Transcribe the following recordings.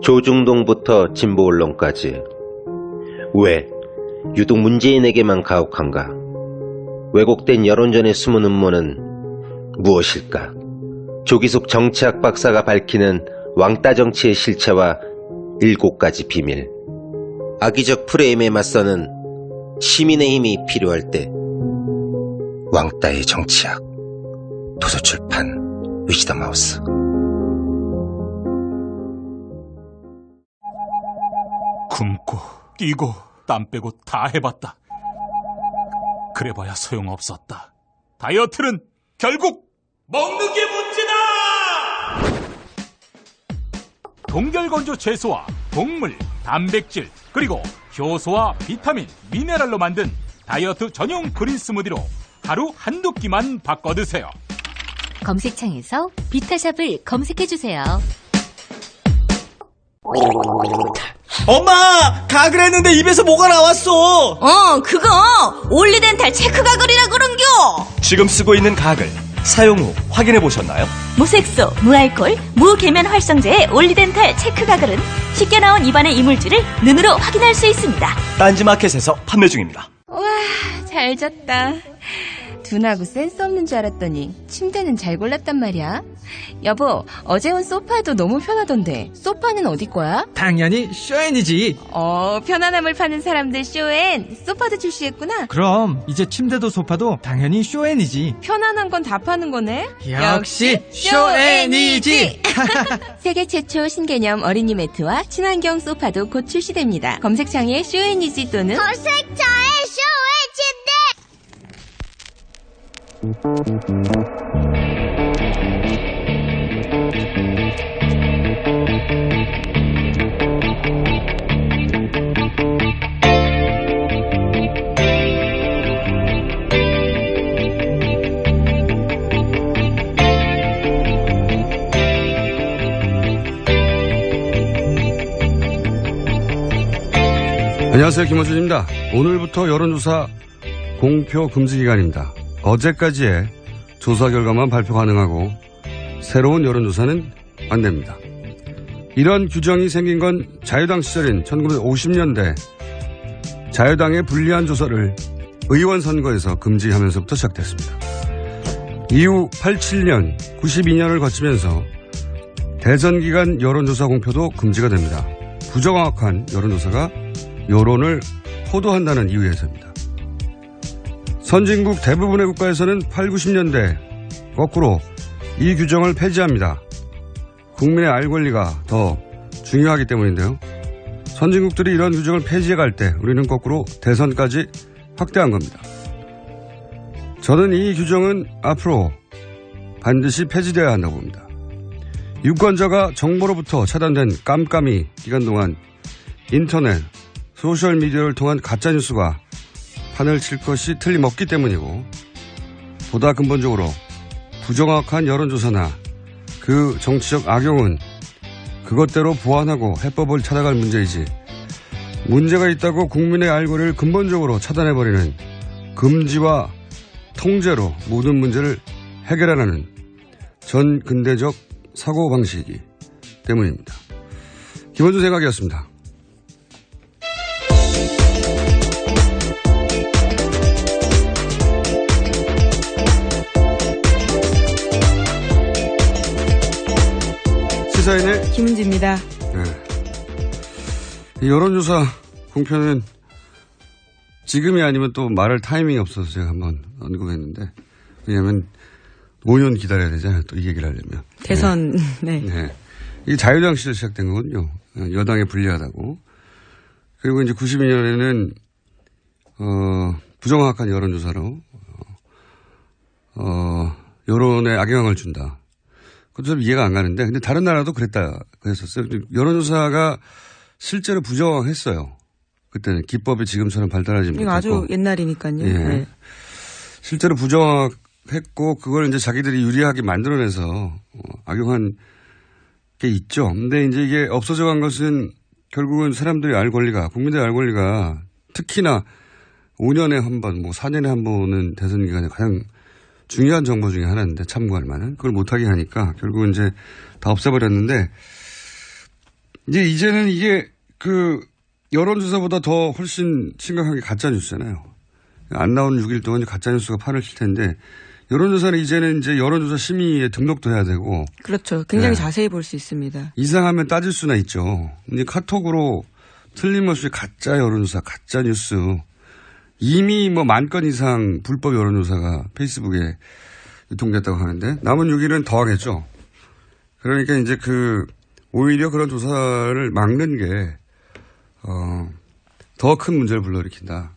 조중동부터 진보 언론까지 왜 유독 문재인에게만 가혹한가? 왜곡된 여론전의 숨은 음모는 무엇일까? 조기숙 정치학 박사가 밝히는 왕따 정치의 실체와 7가지 비밀. 악의적 프레임에 맞서는 시민의 힘이 필요할 때 왕따의 정치학. 도서출판 위즈덤 하우스. 굶고 뛰고 땀 빼고 다 해봤다. 그래봐야 소용없었다. 다이어트는 결국 먹는 게 문제다! 동결건조 채소와 곡물, 단백질, 그리고 효소와 비타민, 미네랄로 만든 다이어트 전용 그린 스무디로 하루 한두 끼만 바꿔 드세요. 검색창에서 비타샵을 검색해주세요. 엄마! 가글 했는데 입에서 뭐가 나왔어! 그거 올리덴탈 체크 가글이라 그런겨. 지금 쓰고 있는 가글 사용 후 확인해 보셨나요? 무색소, 무알콜, 무계면 활성제의 올리덴탈 체크 가글은 쉽게 나온 입안의 이물질을 눈으로 확인할 수 있습니다. 딴지마켓에서 판매 중입니다. 와, 잘 잤다. 둔하고 센스 없는 줄 알았더니 침대는 잘 골랐단 말이야. 여보, 어제 온 소파도 너무 편하던데 소파는 어디 거야? 당연히 쇼엔이지. 편안함을 파는 사람들 쇼엔 소파도 출시했구나. 그럼 이제 침대도 소파도 당연히 쇼엔이지. 편안한 건 다 파는 거네. 역시 쇼엔이지. 세계 최초 신개념 어린이 매트와 친환경 소파도 곧 출시됩니다. 검색창에 쇼엔이지 또는 검색창에 쇼엔이지. 안녕하세요, 김원준입니다. 오늘부터 여론조사 공표 금지 기간입니다. 어제까지의 조사 결과만 발표 가능하고 새로운 여론조사는 안 됩니다. 이런 규정이 생긴 건 자유당 시절인 1950년대 자유당의 불리한 조사를 의원 선거에서 금지하면서부터 시작됐습니다. 이후 87년, 92년을 거치면서 대선 기간 여론조사 공표도 금지가 됩니다. 부정확한 여론조사가 여론을 호도한다는 이유에서입니다. 선진국 대부분의 국가에서는 8, 90년대 거꾸로 이 규정을 폐지합니다. 국민의 알 권리가 더 중요하기 때문인데요. 선진국들이 이런 규정을 폐지해갈 때 우리는 거꾸로 대선까지 확대한 겁니다. 저는 이 규정은 앞으로 반드시 폐지되어야 한다고 봅니다. 유권자가 정보로부터 차단된 깜깜이 기간 동안 인터넷, 소셜미디어를 통한 가짜뉴스가 판을 칠 것이 틀림없기 때문이고, 보다 근본적으로 부정확한 여론조사나 그 정치적 악용은 그것대로 보완하고 해법을 찾아갈 문제이지, 문제가 있다고 국민의 알 권리를 근본적으로 차단해버리는 금지와 통제로 모든 문제를 해결하라는 전 근대적 사고방식이기 때문입니다. 김원준 생각이었습니다. 시사인의 김은지입니다. 네. 이 여론조사 공표는 지금이 아니면 또 말할 타이밍이 없어서 제가 한번 언급했는데, 왜냐하면 5년 기다려야 되잖아요. 또 이 얘기를 하려면. 대선, 네. 네. 이게 자유당 시절 시작된 거군요. 여당에 불리하다고. 그리고 이제 92년에는 부정확한 여론조사로 여론에 악영향을 준다. 그것도 좀 이해가 안 가는데, 근데 다른 나라도 그랬었어요. 여론조사가 실제로 부정했어요. 그때는 기법이 지금처럼 발달하지 못했고. 아주 옛날이니까요. 예. 네. 실제로 부정했고, 그걸 이제 자기들이 유리하게 만들어내서 악용한 게 있죠. 근데 이제 이게 없어져 간 것은 결국은 사람들의 알 권리가, 국민들의 알 권리가 특히나 5년에 한 번, 4년에 한 번은 대선 기간에 가장 중요한 정보 중에 하나인데 참고할 만한, 그걸 못하게 하니까 결국은 이제 다 없애버렸는데, 이제는 이게 여론조사보다 더 훨씬 심각한 게 가짜뉴스잖아요. 안 나온 6일 동안 가짜뉴스가 판을 칠 텐데, 여론조사는 이제는 이제 여론조사 심의에 등록도 해야 되고. 그렇죠. 굉장히 자세히 볼 수 있습니다. 이상하면 따질 수나 있죠. 이제 카톡으로 틀림없이 가짜 여론조사, 가짜뉴스. 이미 10,000건 이상 불법 여론조사가 페이스북에 유통됐다고 하는데, 남은 6일은 더 하겠죠. 그러니까 이제 오히려 그런 조사를 막는 게, 더 큰 문제를 불러일으킨다.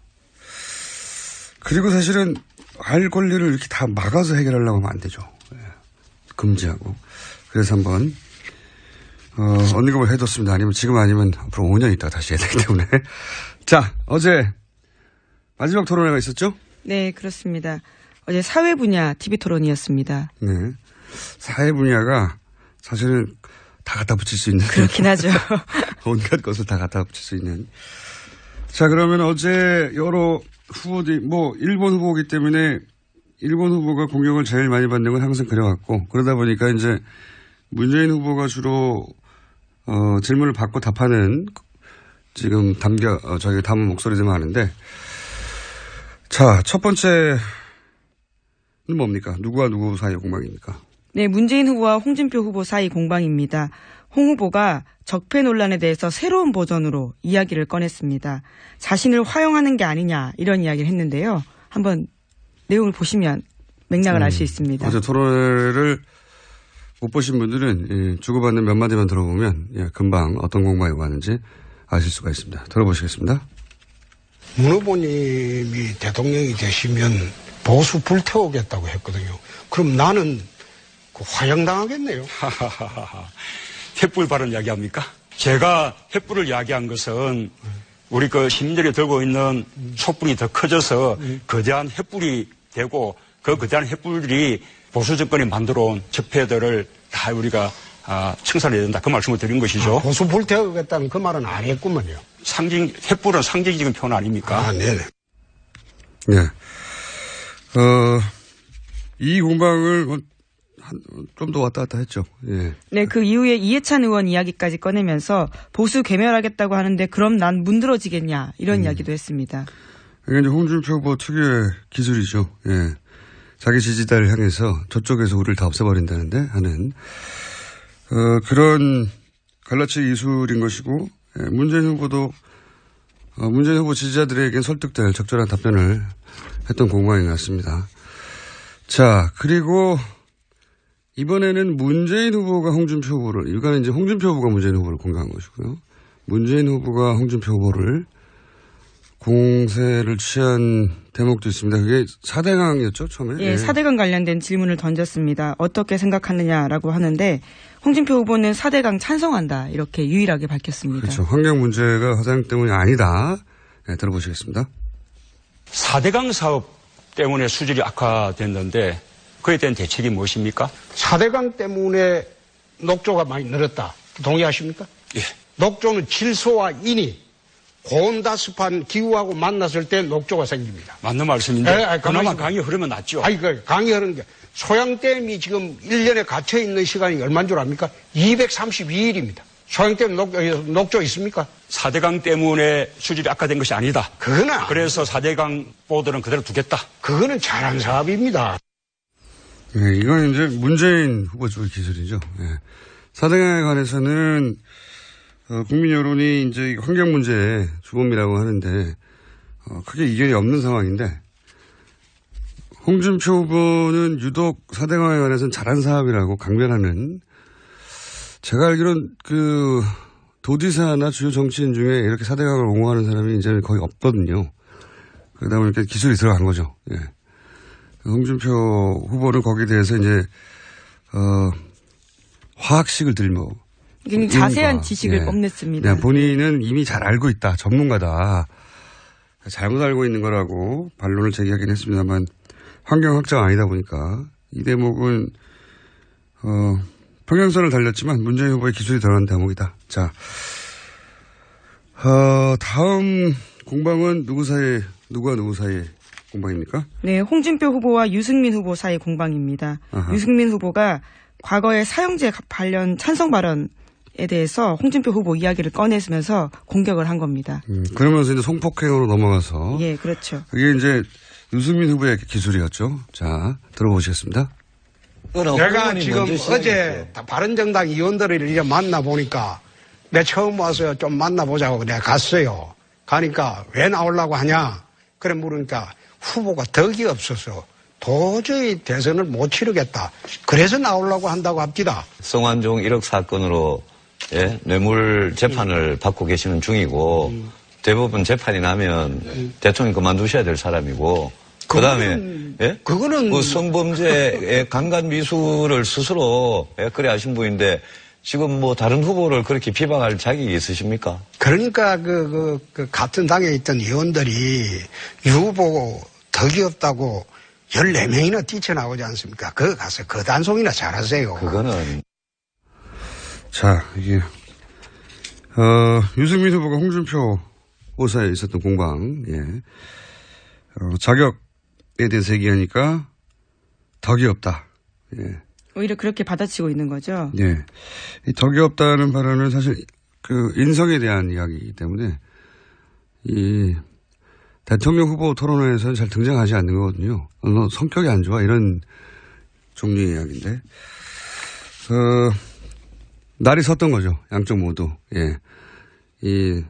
그리고 사실은 알 권리를 이렇게 다 막아서 해결하려고 하면 안 되죠. 금지하고. 그래서 한번, 언급을 해뒀습니다. 아니면 지금 아니면 앞으로 5년 있다가 다시 해야 되기 때문에. 자, 어제 마지막 토론회가 있었죠? 네, 그렇습니다. 어제 사회 분야 TV 토론이었습니다. 네. 사회 분야가 사실은 다 갖다 붙일 수 있는. 그렇긴 하죠. 온갖 것을 다 갖다 붙일 수 있는. 자, 그러면 어제 여러 후보들이, 일본 후보이기 때문에 일본 후보가 공격을 제일 많이 받는 건 항상 그래왔고, 그러다 보니까 이제 문재인 후보가 주로, 질문을 받고 답하는 지금 저희 담은 목소리들만 하는데, 자, 첫 번째는 뭡니까? 누구와 누구 사이의 공방입니까? 네, 문재인 후보와 홍준표 후보 사이 공방입니다. 홍 후보가 적폐 논란에 대해서 새로운 버전으로 이야기를 꺼냈습니다. 자신을 화용하는 게 아니냐 이런 이야기를 했는데요. 한번 내용을 보시면 맥락을 알 수 있습니다. 어제 토론회를 못 보신 분들은 주고받는 몇 마디만 들어보면 금방 어떤 공방이 오가는지 아실 수가 있습니다. 들어보시겠습니다. 문 후보님이 대통령이 되시면 보수 불태우겠다고 했거든요. 그럼 나는 화형당하겠네요. 횃불 발언 이야기합니까? 제가 횃불을 이야기한 것은 우리 시민들이 들고 있는 촛불이 더 커져서 거대한 횃불이 되고 거대한 횃불들이 보수 정권이 만들어온 적폐들을 다 우리가 청산해야 된다. 그 말씀을 드린 것이죠. 보수 불태우겠다는 그 말은 안 했구만요. 횃불은 상징적인 표현 아닙니까? 네네. 네. 이 공방을 좀 더 왔다 갔다 했죠. 예. 네, 그 이후에 이해찬 의원 이야기까지 꺼내면서 보수 괴멸하겠다고 하는데 그럼 난 문드러지겠냐 이런 이야기도 했습니다. 이게 이제 홍준표 후보 특유의 기술이죠. 예. 자기 지지자를 향해서 저쪽에서 우리를 다 없애버린다는데 하는 그런 갈라치기 기술인 것이고, 문재인 후보도 문재인 후보 지지자들에게 설득될 적절한 답변을 했던 공방인 것 같습니다. 자, 그리고 이번에는 문재인 후보가 홍준표 후보를, 이거는 이제 홍준표 후보가 문재인 후보를 공격한 것이고요. 문재인 후보가 홍준표 후보를 공세를 취한 대목도 있습니다. 그게 4대강이었죠, 처음에? 예, 4대강 관련된 질문을 던졌습니다. 어떻게 생각하느냐라고 하는데 홍준표 후보는 4대강 찬성한다 이렇게 유일하게 밝혔습니다. 그렇죠. 환경 문제가 4대강 때문이 아니다. 네, 들어보시겠습니다. 4대강 사업 때문에 수질이 악화됐는데 그에 대한 대책이 무엇입니까? 4대강 때문에 녹조가 많이 늘었다. 동의하십니까? 예. 녹조는 질소와 인이 고온다습한 기후하고 만났을 때 녹조가 생깁니다. 맞는 말씀인데 그나마 강이 흐르면 낫죠. 강이 흐르는 게 소양댐이 지금 1년에 갇혀있는 시간이 얼마인 줄 압니까? 232일입니다. 소양댐 녹조 있습니까? 4대강 때문에 수질이 악화된 것이 아니다. 그래서 4대강 보도는 그대로 두겠다. 그거는 잘한 사업입니다. 네, 이건 이제 문재인 후보 쪽의 기술이죠. 네. 4대강에 관해서는 국민 여론이 이제 환경 문제의 주범이라고 하는데 크게 이견이 없는 상황인데, 홍준표 후보는 유독 4대강에 관해서는 잘한 사업이라고 강변하는, 제가 알기로는 도지사나 주요 정치인 중에 이렇게 4대강을 옹호하는 사람이 이제는 거의 없거든요. 그러다 보니까 기술이 들어간 거죠. 예. 홍준표 후보는 거기에 대해서 이제 화학식을 들며 굉장히 자세한 지식을 뽐냈습니다. 네, 본인은 이미 잘 알고 있다. 전문가다. 잘못 알고 있는 거라고 반론을 제기하긴 했습니다만, 환경학자가 아니다 보니까 이 대목은 평행선을 달렸지만 문재인 후보의 기술이 드러난 대목이다. 자, 다음 공방은 누구와 누구 사이의 공방입니까? 네, 홍준표 후보와 유승민 후보 사이 공방입니다. 아하. 유승민 후보가 과거에 사형제 관련 찬성 발언 대해서 홍준표 후보 이야기를 꺼내면서 공격을 한 겁니다. 그러면서 이제 성폭행으로 넘어가서. 예, 그렇죠. 그게 이제 유승민 후보의 기술이었죠. 자, 들어보시겠습니다. 내가 지금 어제 바른정당 의원들을 이렇게 만나보니까 내 처음 와서 좀 만나보자고 내가 갔어요. 가니까 왜 나오려고 하냐? 그래 물으니까 후보가 덕이 없어서 도저히 대선을 못 치르겠다. 그래서 나오려고 한다고 합니다. 성완종 1억 사건으로 예? 뇌물 재판을 받고 계시는 중이고 대부분 재판이 나면 대통령 그만두셔야 될 사람이고 그다음에 예? 그거는 그 성범죄의 강간 미수를 스스로 예? 그래 하신 분인데 지금 뭐 다른 후보를 그렇게 비방할 자격이 있으십니까? 그러니까 그 같은 당에 있던 의원들이 유 후보 덕이 없다고 14명이나 뛰쳐나오지 않습니까? 그거 가서 그 단속이나 잘하세요. 그거는. 자, 이게, 유승민 후보가 홍준표 후보사에 있었던 공방, 자격에 대해서 얘기하니까 덕이 없다. 예. 오히려 그렇게 받아치고 있는 거죠. 예. 이 덕이 없다는 발언은 사실 그 인성에 대한 이야기이기 때문에 이 대통령 후보 토론회에서는 잘 등장하지 않는 거거든요. 너 성격이 안 좋아 이런 종류의 이야기인데 날이 섰던 거죠. 양쪽 모두. 예. 이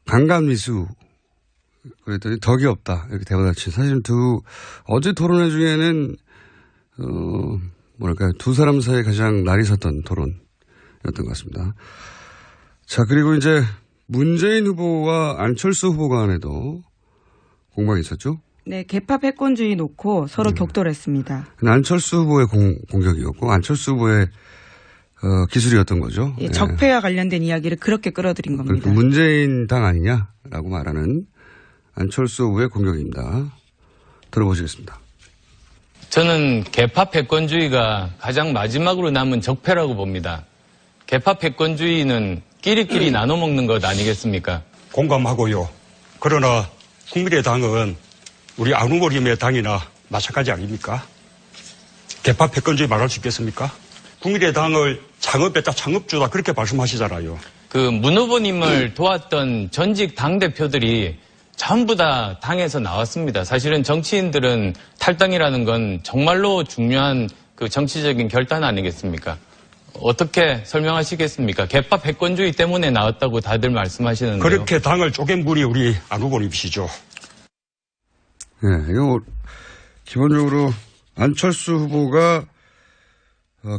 강간 미수 그랬더니 덕이 없다 이렇게 대받아친. 사실 어제 토론회 중에는 두 사람 사이에 가장 날이 섰던 토론이었던 것 같습니다. 자, 그리고 이제 문재인 후보와 안철수 후보 간에도 공방이 있었죠? 네, 개파 패권주의 놓고 서로 격돌했습니다. 안철수 후보의 공격이었고 안철수 후보의 기술이었던 거죠. 예, 적폐와 관련된 이야기를 그렇게 끌어들인 겁니다. 그러니까 문재인 당 아니냐라고 말하는 안철수 후보의 공격입니다. 들어보시겠습니다. 저는 개파 패권주의가 가장 마지막으로 남은 적폐라고 봅니다. 개파 패권주의는 끼리끼리 나눠 먹는 것 아니겠습니까? 공감하고요. 그러나 국민의당은 우리 안후보님의 당이나 마찬가지 아닙니까? 개파 패권주의 말할 수 있겠습니까? 국민의당을 창업했다 창업주다 그렇게 말씀하시잖아요. 그 문 후보님을 도왔던 전직 당대표들이 전부 다 당에서 나왔습니다. 사실은 정치인들은 탈당이라는 건 정말로 중요한 그 정치적인 결단 아니겠습니까? 어떻게 설명하시겠습니까? 개파 패권주의 때문에 나왔다고 다들 말씀하시는데요. 그렇게 당을 쪼갠 분이 우리 안 후보님이시죠. 네, 이거 기본적으로 안철수 후보가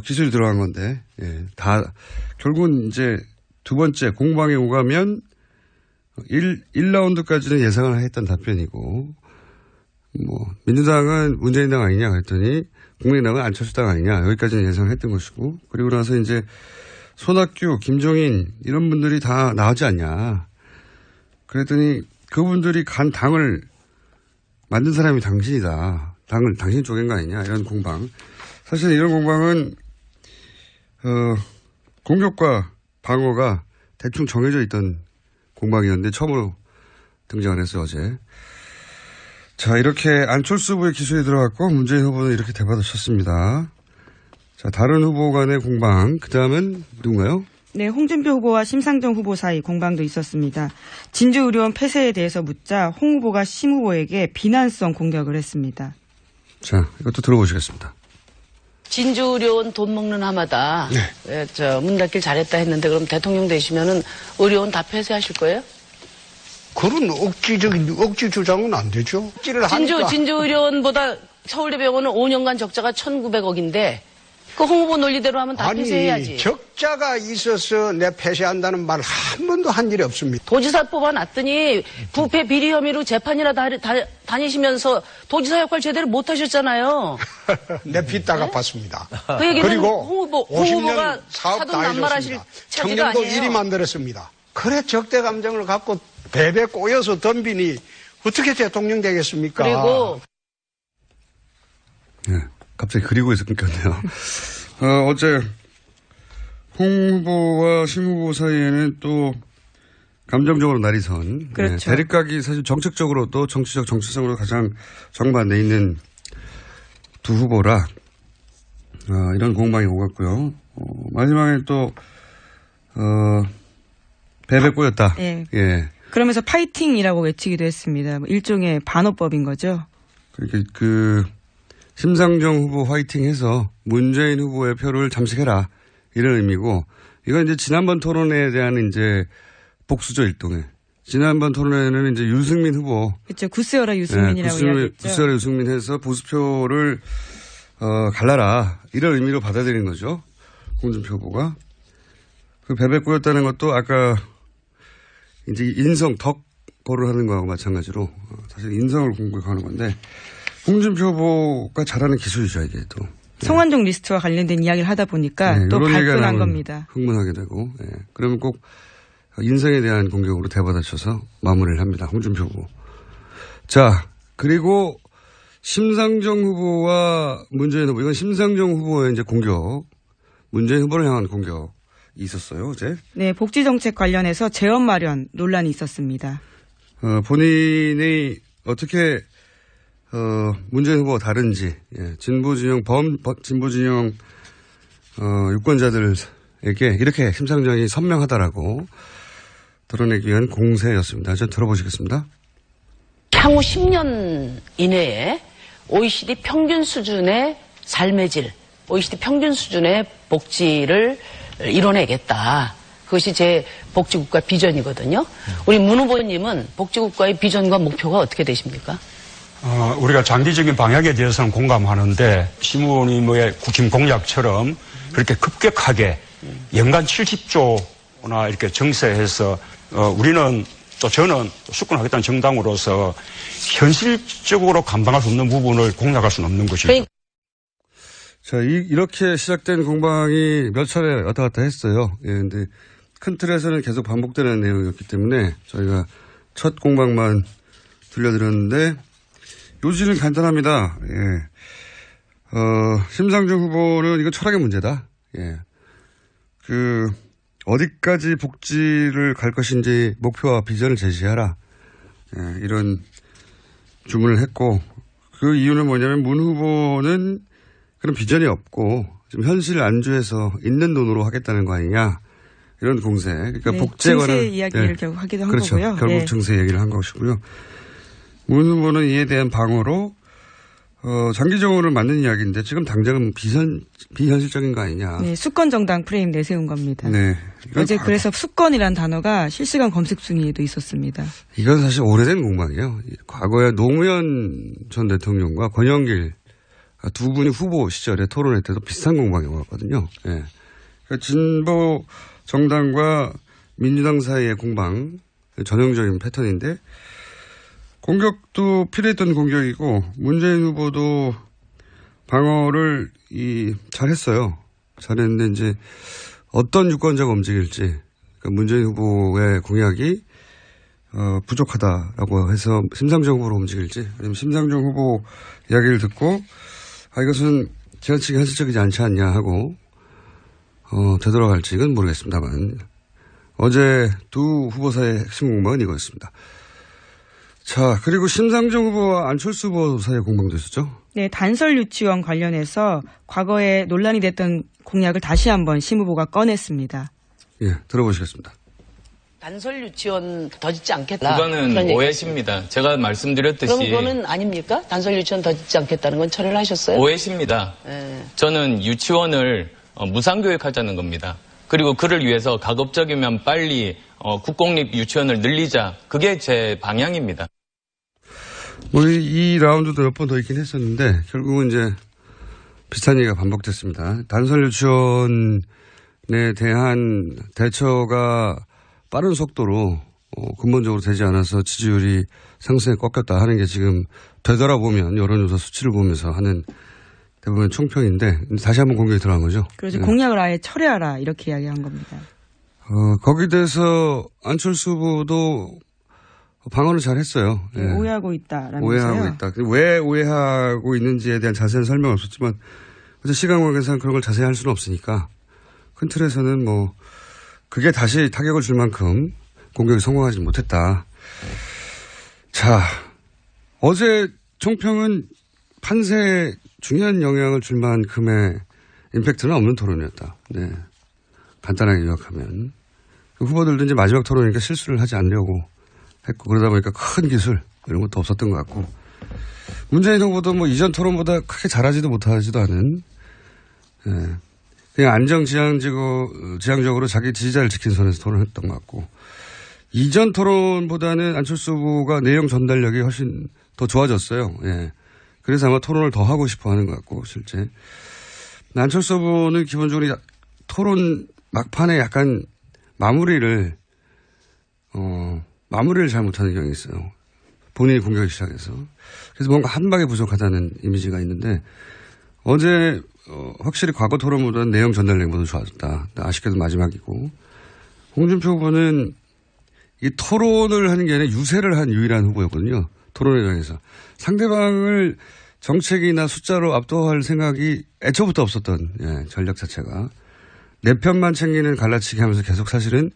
기술이 들어간 건데, 결국은 이제 두 번째 공방에 오가면 1라운드까지는 예상을 했던 답변이고, 민주당은 문재인 당 아니냐 그랬더니 국민의당은 안철수 당 아니냐 여기까지는 예상을 했던 것이고, 그리고 나서 이제 손학규, 김종인 이런 분들이 다 나오지 않냐. 그랬더니 그분들이 간 당을 만든 사람이 당신이다. 당을 당신 쪼갠 거 아니냐 이런 공방. 사실 이런 공방은 공격과 방어가 대충 정해져 있던 공방이었는데 처음으로 등장을 했어요, 어제. 자, 이렇게 안철수 후보의 기술이 들어갔고 문재인 후보는 이렇게 대받아쳤습니다. 자, 다른 후보 간의 공방. 그 다음은 누군가요? 네, 홍준표 후보와 심상정 후보 사이 공방도 있었습니다. 진주의료원 폐쇄에 대해서 묻자 홍 후보가 심 후보에게 비난성 공격을 했습니다. 자, 이것도 들어보시겠습니다. 진주의료원 돈 먹는 하마다 문 닫길 잘했다 했는데 그럼 대통령 되시면은 의료원 다 폐쇄하실 거예요? 그런 억지 주장은 안 되죠. 진주의료원보다 서울대병원은 5년간 적자가 1,900억인데 그 홍 후보 논리대로 하면 다 폐쇄해야지. 적자가 있어서 내 폐쇄한다는 말 한 번도 한 일이 없습니다. 도지사 뽑아놨더니 부패 비리 혐의로 재판이나 다니시면서 도지사 역할 제대로 못하셨잖아요. 내 빚 다 갚았습니다. 그 얘기는 그리고 홍 후보가 사돈 난말하실 처지가 청년도 아니에요. 1위 만들었습니다. 그래 적대 감정을 갖고 배배 꼬여서 덤비니 어떻게 대통령 되겠습니까? 그리고 네, 갑자기 그리고에서 끊겼네요. 어제 홍 후보와 심 후보 사이에는 또 감정적으로 날이 선. 그렇죠. 네, 대립각이 사실 정책적으로도 정치성으로 가장 정반대에 있는 두 후보라 이런 공방이 오갔고요. 마지막에 또 배배 꼬였다. 예. 예. 그러면서 파이팅이라고 외치기도 했습니다. 뭐 일종의 반어법인 거죠. 그러니까 심상정 후보 화이팅해서 문재인 후보의 표를 잠식해라 이런 의미고 이건 이제 지난번 토론회에 대한 이제 복수죠 일종의. 지난번 토론회는 이제 유승민 후보. 그렇죠. 구세어라 유승민이라고 이야기했죠. 구세어라 유승민 해서 보수표를 갈라라 이런 의미로 받아들인 거죠. 홍준표 후보가. 그 배배 꼬였다는 것도 아까 이제 인성 덕보를 하는 거하고 마찬가지로 사실 인성을 공격하는 건데 홍준표 후보가 잘하는 기술이죠 이게 또. 성완종 리스트와 관련된 이야기를 하다 보니까 또 발끈한 겁니다. 흥분하게 되고 그러면 꼭 인성에 대한 공격으로 대받아쳐서 마무리를 합니다. 홍준표 후보. 자 그리고 심상정 후보와 문재인 후보 이건 심상정 후보의 이제 공격 문재인 후보를 향한 공격. 있었어요, 어제? 네, 복지정책 관련해서 재원 마련 논란이 있었습니다. 본인이 어떻게, 문재인 후보가 다른지, 진보진영, 진보진영, 유권자들에게 이렇게 심상정이 선명하다라고 드러내기 위한 공세였습니다. 저 들어보시겠습니다. 향후 10년 이내에 OECD 평균 수준의 삶의 질, OECD 평균 수준의 복지를 이뤄내겠다. 그것이 제 복지국가 비전이거든요. 우리 문 후보님은 복지국가의 비전과 목표가 어떻게 되십니까? 우리가 장기적인 방향에 대해서는 공감하는데 심 후보님의 국힘 공약처럼 그렇게 급격하게 연간 70조나 이렇게 정세해서 우리는 또 저는 수권하겠다는 정당으로서 현실적으로 감당할 수 없는 부분을 공략할 수는 없는 것이죠. 자, 이렇게 시작된 공방이 몇 차례 왔다 갔다 했어요. 예, 근데 큰 틀에서는 계속 반복되는 내용이었기 때문에 저희가 첫 공방만 들려드렸는데 요지는 간단합니다. 예. 심상정 후보는 이거 철학의 문제다. 예. 어디까지 복지를 갈 것인지 목표와 비전을 제시하라. 예, 이런 주문을 했고 그 이유는 뭐냐면 문 후보는 그런 비전이 없고 지금 현실 안주해서 있는 돈으로 하겠다는 거 아니냐 이런 공세. 그러니까 복지에 관한 증세 이야기를 결국 하기도 한 그렇죠. 거고요. 결국 증세 얘기를 한 것이고요. 문 후보는 이에 대한 방어로 장기적으로는 맞는 이야기인데 지금 당장은 비현실적인 거 아니냐. 네, 수권 정당 프레임 내세운 겁니다. 네. 어제 그래서 수권이라는 단어가 실시간 검색 순위에도 있었습니다. 이건 사실 오래된 공방이에요. 과거에 노무현 전 대통령과 권영길 두 분이 후보 시절에 토론회 때도 비슷한 공방이 왔거든요. 예. 그러니까 진보 정당과 민주당 사이의 공방, 전형적인 패턴인데, 공격도 필요했던 공격이고, 문재인 후보도 방어를 잘했어요. 잘했는데, 이제, 어떤 유권자가 움직일지, 그러니까 문재인 후보의 공약이, 부족하다라고 해서 심상정 후보로 움직일지, 아니면 심상정 후보 이야기를 듣고, 이것은 지나치게 현실적이지 않지 않냐 하고, 되돌아갈지 이건 모르겠습니다만, 어제 두 후보 사이의 핵심 공방은 이거였습니다. 자, 그리고 심상정 후보와 안철수 후보 사이의 공방도 있었죠? 네, 단설 유치원 관련해서 과거에 논란이 됐던 공약을 다시 한번 심 후보가 꺼냈습니다. 예, 들어보시겠습니다. 단설 유치원 더 짓지 않겠다. 그거는 오해십니다. 제가 말씀드렸듯이. 그럼 그거는 아닙니까? 단설 유치원 더 짓지 않겠다는 건 처리를 하셨어요? 오해십니다. 네. 저는 유치원을 무상교육하자는 겁니다. 그리고 그를 위해서 가급적이면 빨리 국공립 유치원을 늘리자. 그게 제 방향입니다. 이 라운드도 몇 번 더 있긴 했었는데 결국은 이제 비슷한 얘기가 반복됐습니다. 단설 유치원에 대한 대처가 빠른 속도로 근본적으로 되지 않아서 지지율이 상승에 꺾였다 하는 게 지금 되돌아보면 여론조사 수치를 보면서 하는 대부분 총평인데 다시 한번 공격이 들어간 거죠. 그래서 네. 공약을 아예 철회하라 이렇게 이야기한 겁니다. 거기에 대해서 안철수 후보도 방어를 잘 했어요. 네, 네. 오해하고 있다라면서요. 오해하고 있다. 왜 오해하고 있는지에 대한 자세한 설명은 없었지만 어제 시간 관계상 그런 걸 자세히 할 수는 없으니까 큰 틀에서는 뭐 그게 다시 타격을 줄 만큼 공격이 성공하지 못했다. 자, 어제 총평은 판세에 중요한 영향을 줄 만큼의 임팩트는 없는 토론이었다. 네. 간단하게 요약하면. 후보들도 이제 마지막 토론이니까 실수를 하지 않으려고 했고 그러다 보니까 큰 기술 이런 것도 없었던 것 같고 문재인 후보도 뭐 이전 토론보다 크게 잘하지도 못하지도 않은 그냥 지향적으로 자기 지지자를 지킨 선에서 토론했던 것 같고 이전 토론보다는 안철수 후보가 내용 전달력이 훨씬 더 좋아졌어요. 예. 그래서 아마 토론을 더 하고 싶어 하는 것 같고 실제 안철수 후보는 기본적으로 토론 막판에 약간 마무리를 잘 못하는 경향이 있어요. 본인이 공격을 시작해서. 그래서 뭔가 한 방에 부족하다는 이미지가 있는데 어제 확실히 과거 토론보다는 내용 전달력보다 좋아졌다. 아쉽게도 마지막이고. 홍준표 후보는 이 토론을 하는 게 아니라 유세를 한 유일한 후보였거든요. 토론에 대해서. 상대방을 정책이나 숫자로 압도할 생각이 애초부터 없었던 전략 자체가. 내 편만 챙기는 갈라치기 하면서 계속 사실은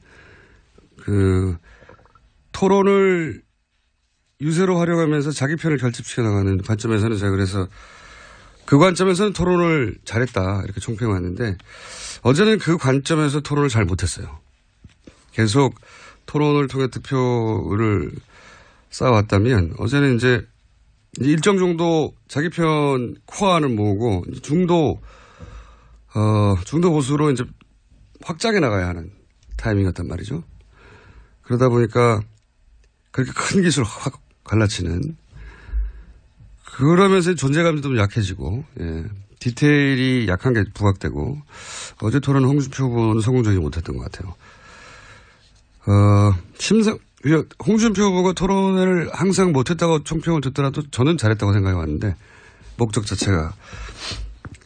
토론을 유세로 활용하면서 자기 편을 결집시켜 나가는 관점에서는 제가 그래서 그 관점에서는 토론을 잘했다 이렇게 총평하는데 어제는 그 관점에서 토론을 잘 못했어요. 계속 토론을 통해 득표를 쌓아왔다면 어제는 이제 일정 정도 자기 편 코어는 모으고 중도 보수로 이제 확장해 나가야 하는 타이밍이었단 말이죠. 그러다 보니까 그렇게 큰 기술을 확 갈라치는 그러면서 존재감도 좀 약해지고 디테일이 약한 게 부각되고 어제 토론 홍준표 후보는 성공적이지 못했던 것 같아요. 홍준표 후보가 토론을 항상 못했다고 총평을 듣더라도 저는 잘했다고 생각해 왔는데 목적 자체가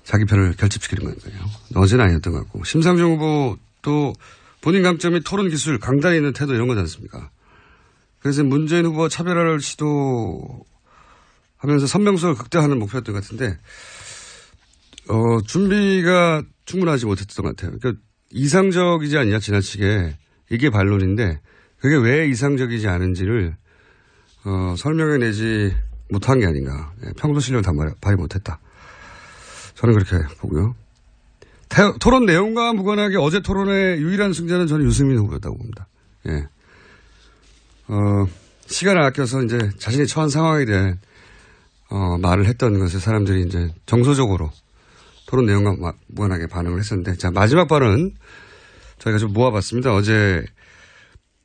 자기 편을 결집시키는 거니까요. 어제는 아니었던 것 같고 심상정 후보도 본인 강점이 토론 기술, 강단에 있는 태도 이런 거지 않습니까? 그래서 문재인 후보와 차별화를 시도하면서 선명성을 극대화하는 목표였던 것 같은데 준비가 충분하지 못했던 것 같아요. 그러니까 이상적이지 않냐 지나치게 이게 반론인데 그게 왜 이상적이지 않은지를 설명해내지 못한 게 아닌가. 평소 실력을 다 발휘 못했다. 저는 그렇게 보고요. 토론 내용과 무관하게 어제 토론의 유일한 승자는 저는 유승민 후보였다고 봅니다. 예. 시간을 아껴서 이제 자신이 처한 상황에 대해 말을 했던 것에 사람들이 이제 정서적으로 토론 내용과 무관하게 반응을 했었는데 자 마지막 발언은 저희가 좀 모아봤습니다.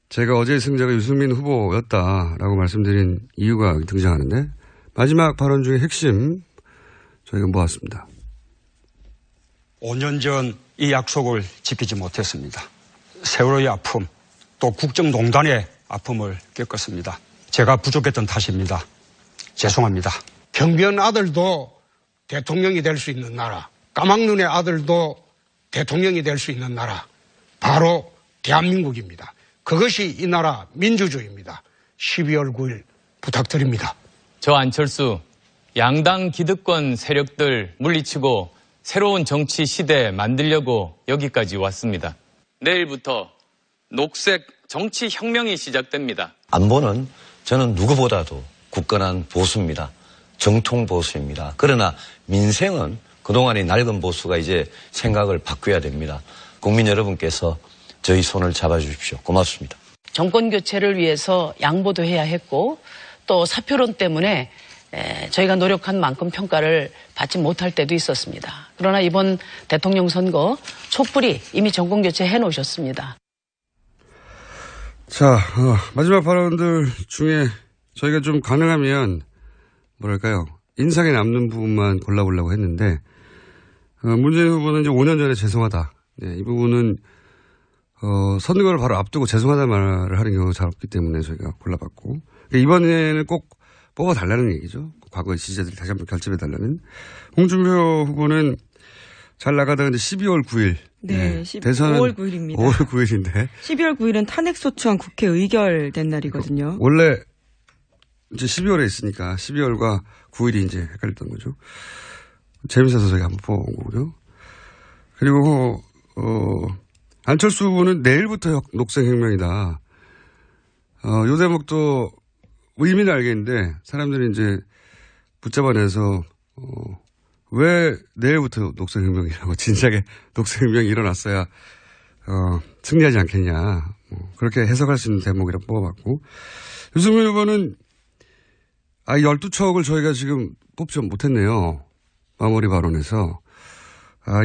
제가 어제의 승자가 유승민 후보였다라고 말씀드린 이유가 등장하는데 마지막 발언 중에 핵심 저희가 모았습니다. 5년 전 이 약속을 지키지 못했습니다. 세월호의 아픔, 또 국정농단의 아픔을 겪었습니다. 제가 부족했던 탓입니다. 죄송합니다. 경비원 아들도 대통령이 될 수 있는 나라, 까막눈의 아들도 대통령이 될 수 있는 나라, 바로 대한민국입니다. 그것이 이 나라 민주주의입니다. 12월 9일 부탁드립니다. 저 안철수 양당 기득권 세력들 물리치고 새로운 정치 시대 만들려고 여기까지 왔습니다. 내일부터 녹색 정치 혁명이 시작됩니다. 안보는 저는 누구보다도 굳건한 보수입니다. 정통 보수입니다. 그러나 민생은 그동안의 낡은 보수가 이제 생각을 바꿔야 됩니다. 국민 여러분께서 저희 손을 잡아주십시오. 고맙습니다. 정권 교체를 위해서 양보도 해야 했고 또 사표론 때문에 저희가 노력한 만큼 평가를 받지 못할 때도 있었습니다. 그러나 이번 대통령 선거 촛불이 이미 정권 교체 해놓으셨습니다. 자, 마지막 발언들 중에 저희가 좀 가능하면 뭐랄까요 인상에 남는 부분만 골라보려고 했는데 문재인 후보는 이제 5년 전에 죄송하다. 네, 이 부분은 선거를 바로 앞두고 죄송하다는 말을 하는 경우가 잘 없기 때문에 저희가 골라봤고 이번에는 꼭 뽑아달라는 얘기죠. 과거의 지지자들이 다시 한번 결집해달라는. 홍준표 후보는 잘 나가다가 이제 12월 9일. 네, 대선은 5월 9일입니다. 5월 9일인데. 12월 9일은 탄핵소추안 국회 의결된 날이거든요. 원래 이제 12월에 있으니까 12월과 9일이 이제 헷갈렸던 거죠. 재밌어서 저희가 한번 뽑아본 거고요. 그리고, 안철수 후보는 내일부터 녹색혁명이다. 요 대목도 의미는 알겠는데 사람들이 이제 붙잡아내서 왜 내일부터 녹색혁명이라고 진작에 녹색혁명이 일어났어야 승리하지 않겠냐 그렇게 해석할 수 있는 대목이라 뽑아봤고, 유승민 후보는 12척을 저희가 지금 뽑지 못했네요. 마무리 발언에서.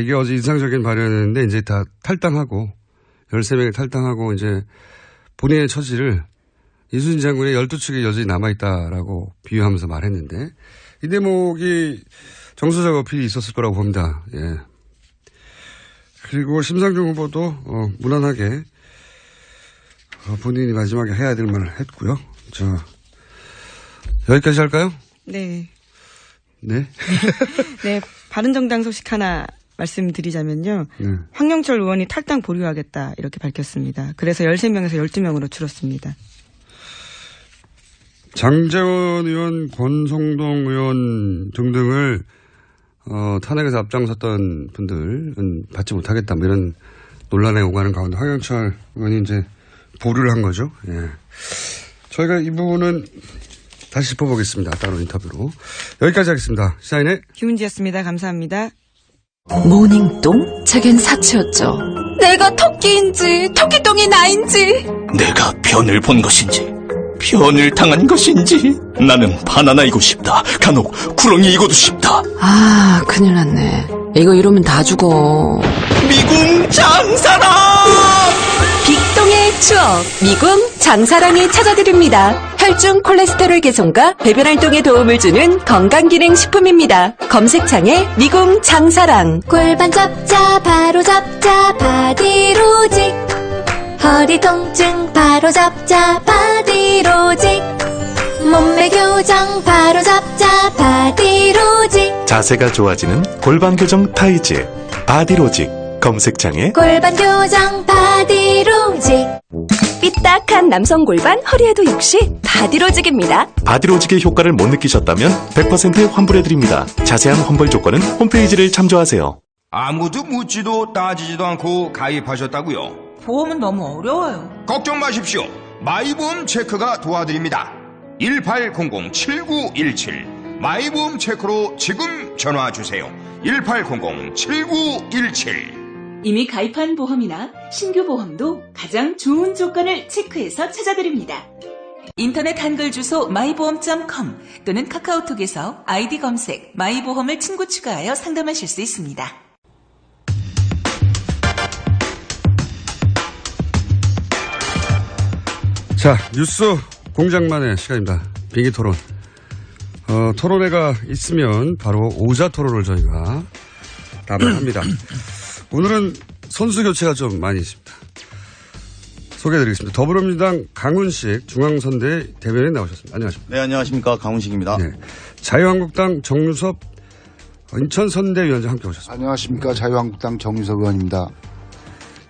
이게 어제 인상적인 발언이었는데 이제 다 탈당하고 13명이 탈당하고 이제 본인의 처지를 이순신 장군의 12척이 여전히 남아있다라고 비유하면서 말했는데 이 대목이 정서적 어필이 있었을 거라고 봅니다. 예. 그리고 심상정 후보도 무난하게 본인이 마지막에 해야 될 말을 했고요. 자, 여기까지 할까요? 네. 네. 네. 바른정당 소식 하나 말씀드리자면요. 네. 황영철 의원이 탈당 보류하겠다 이렇게 밝혔습니다. 그래서 13명에서 12명으로 줄었습니다. 장제원 의원, 권성동 의원 등등을 탄핵에서 앞장섰던 분들은 받지 못하겠다 뭐 이런 논란에 오가는 가운데 황영철 의원이 이제 보류를 한 거죠. 예. 저희가 이 부분은 다시 짚어보겠습니다. 따로 인터뷰로. 여기까지 하겠습니다. 시사인의 김은지였습니다. 감사합니다. 모닝똥? 제겐 사치였죠. 내가 토끼인지 토끼똥이 나인지 내가 변을 본 것인지 변을 당한 것인지 나는 바나나이고 싶다. 간혹 구렁이이고도 싶다. 아 큰일 났네. 이거 이러면 다 죽어. 미궁 장사랑! 빅똥의 추억 미궁 장사랑이 찾아드립니다. 혈중 콜레스테롤 개선과 배변 활동에 도움을 주는 건강기능식품입니다. 검색창에 미궁 장사랑. 골반 잡자 바로 잡자 바디로직 허리 통증 바로 잡자 바디로직 몸매 교정 바로 잡자 바디로직 자세가 좋아지는 골반 교정 타이즈 바디로직. 검색창에 골반 교정 바디로직 삐딱한 남성 골반 허리에도 역시 바디로직입니다. 바디로직의 효과를 못 느끼셨다면 100% 환불해드립니다. 자세한 환불 조건은 홈페이지를 참조하세요. 아무도 묻지도 따지지도 않고 가입하셨다고요? 보험은 너무 어려워요. 걱정 마십시오. 마이보험 체크가 도와드립니다. 1800-7917 마이보험 체크로 지금 전화주세요. 1800-7917 이미 가입한 보험이나 신규 보험도 가장 좋은 조건을 체크해서 찾아드립니다. 인터넷 한글 주소 마이보험.com 또는 카카오톡에서 아이디 검색 마이보험을 친구 추가하여 상담하실 수 있습니다. 자, 뉴스 공장만의 시간입니다. 빙의 토론. 토론회가 있으면 바로 오자 토론을 저희가 담당합니다. 오늘은 선수 교체가 좀 많이 있습니다. 소개해드리겠습니다. 더불어민주당 강훈식 중앙선대 대변인 나오셨습니다. 안녕하십니까? 네, 안녕하십니까. 강훈식입니다. 네. 자유한국당 정유섭 인천선대위원장 함께 오셨습니다. 안녕하십니까. 자유한국당 정유섭 의원입니다.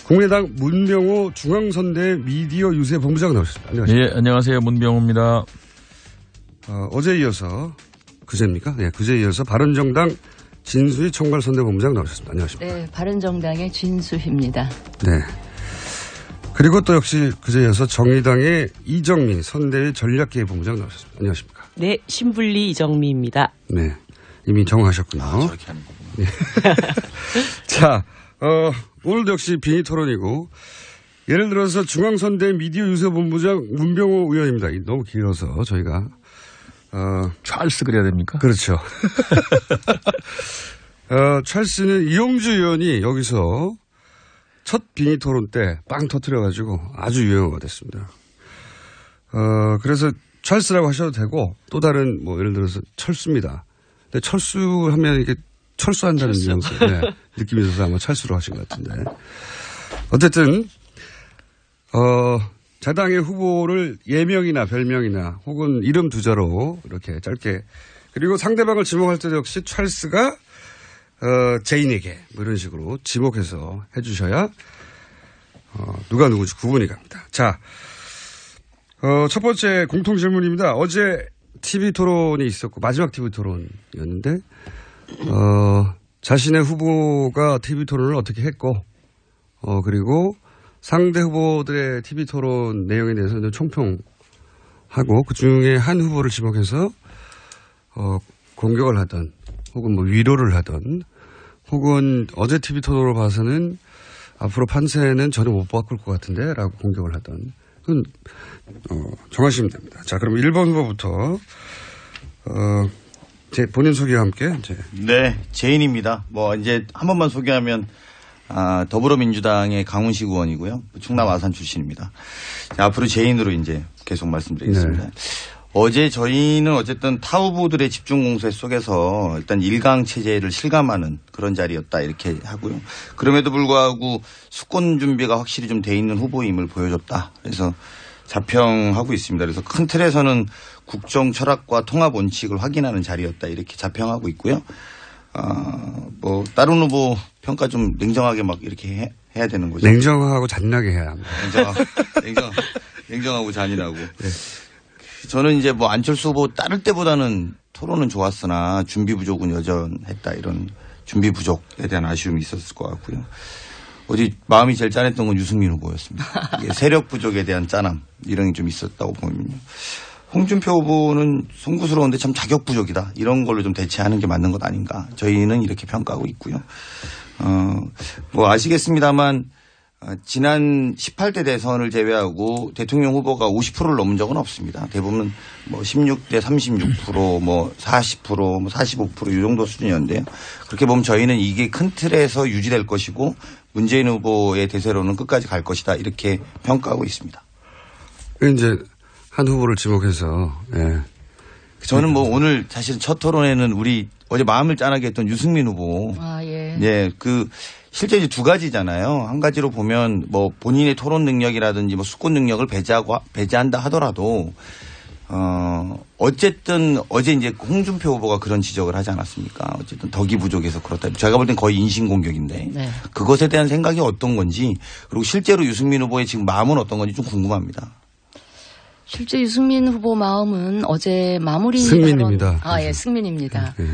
국민의당 문병호 중앙선대 미디어 유세 본부장 나오셨습니다. 안녕하십니까? 예, 안녕하세요. 문병호입니다. 어제 이어서 그제입니까? 네, 그제 이어서 바른정당 진수희 총괄선대본부장 나오셨습니다. 안녕하십니까? 네, 바른정당의 진수희입니다. 네. 그리고 또 역시 그제 이어서 정의당의 이정미 선대위 전략기획본부장 나오셨습니다. 안녕하십니까? 네, 신불리 이정미입니다. 네, 이미 정하셨군요. 저렇게 하는 거군요. 네. 자, 오늘도 역시 빙의 토론이고 예를 들어서 중앙선대 미디어 유세본부장 문병호 의원입니다. 너무 길어서 저희가 찰스 그래야 됩니까? 그렇죠. 찰스는 이용주 의원이 여기서 첫 빙의 토론 때 빵 터뜨려가지고 아주 유명하가 됐습니다. 그래서 찰스라고 하셔도 되고 또 다른 뭐 예를 들어서 철수입니다. 근데 철수하면 이게 철수한다는 뉘앙스 네, 느낌이 있어서 아마 찰수로 하신 것 같은데. 어쨌든 자당의 후보를 예명이나 별명이나 혹은 이름 두자로 이렇게 짧게 그리고 상대방을 지목할 때도 역시 찰스가 제인에게 뭐 이런 식으로 지목해서 해주셔야 누가 누구지 구분이 갑니다. 자, 첫 번째 공통 질문입니다. 어제 TV 토론이 있었고 마지막 TV 토론이었는데 자신의 후보가 TV 토론을 어떻게 했고 그리고 상대 후보들의 TV 토론 내용에 대해서는 총평하고 그 중에 한 후보를 지목해서 공격을 하던 혹은 뭐 위로를 하던 혹은 어제 TV 토론을 봐서는 앞으로 판세는 전혀 못 바꿀 것 같은데 라고 공격을 하던 그건 정하시면 됩니다. 자, 그럼 1번 후보부터 제 본인 소개와 함께 이제. 네, 제인입니다. 뭐 이제 한 번만 소개하면 더불어민주당의 강훈식 의원이고요. 충남 아산 출신입니다. 자, 앞으로 제인으로 이제 계속 말씀드리겠습니다. 네. 어제 저희는 어쨌든 타 후보들의 집중 공세 속에서 일단 1강 체제를 실감하는 그런 자리였다 이렇게 하고요. 그럼에도 불구하고 수권 준비가 확실히 좀 돼 있는 후보임을 보여줬다. 그래서 자평하고 있습니다. 그래서 큰 틀에서는 국정 철학과 통합 원칙을 확인하는 자리였다 이렇게 자평하고 있고요. 뭐 다른 후보 평가 좀 냉정하게 막 이렇게 해야 되는 거죠. 냉정하고 잔인하게 해야 합니다. 냉정하고 잔인하고. 네. 저는 이제 뭐 안철수 후보 따를 때보다는 토론은 좋았으나 준비 부족은 여전했다 이런 준비 부족에 대한 아쉬움이 있었을 것 같고요. 어디 마음이 제일 짠했던 건 유승민 후보였습니다. 이게 세력 부족에 대한 짠함 이런 게 좀 있었다고 보면요. 홍준표 후보는 송구스러운데 참 자격 부족이다 이런 걸로 좀 대체하는 게 맞는 것 아닌가 저희는 이렇게 평가하고 있고요. 뭐 아시겠습니다만 지난 18대 대선을 제외하고 대통령 후보가 50%를 넘은 적은 없습니다. 대부분 뭐 16대 36%, 뭐 40%, 뭐 45% 이 정도 수준이었는데요. 그렇게 보면 저희는 이게 큰 틀에서 유지될 것이고 문재인 후보의 대세로는 끝까지 갈 것이다 이렇게 평가하고 있습니다. 이제 한 후보를 지목해서 예. 저는 뭐 오늘 사실 첫 토론에는 우리 어제 마음을 짠하게 했던 유승민 후보. 예, 실제 이제 두 가지잖아요. 한 가지로 보면 뭐 본인의 토론 능력이라든지 뭐 수권 능력을 배제한다 하더라도 어쨌든 어제 이제 홍준표 후보가 그런 지적을 하지 않았습니까? 어쨌든 덕이 부족해서 그렇다. 제가 볼 땐 거의 인신공격인데 네. 그것에 대한 생각이 어떤 건지 그리고 실제로 유승민 후보의 지금 마음은 어떤 건지 좀 궁금합니다. 실제 유승민 후보 마음은 어제 마무리 승민입니다. 발언, 예, 승민입니다. 네.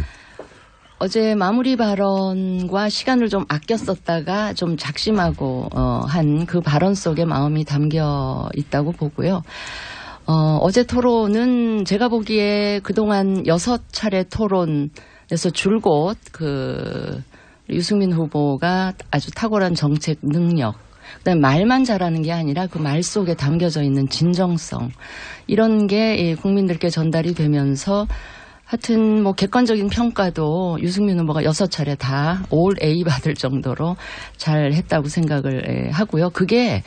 어제 마무리 발언과 시간을 좀 아껴 썼다가 좀 작심하고 한 그 발언 속에 마음이 담겨 있다고 보고요. 어제 토론은 제가 보기에 그동안 6차례 토론에서 줄곧 유승민 후보가 아주 탁월한 정책 능력, 그다음에 말만 잘하는 게 아니라 그 말 속에 담겨져 있는 진정성 이런 게 국민들께 전달이 되면서 하여튼 뭐 객관적인 평가도 유승민 후보가 6차례 다 올 A 받을 정도로 잘 했다고 생각을 하고요. 그게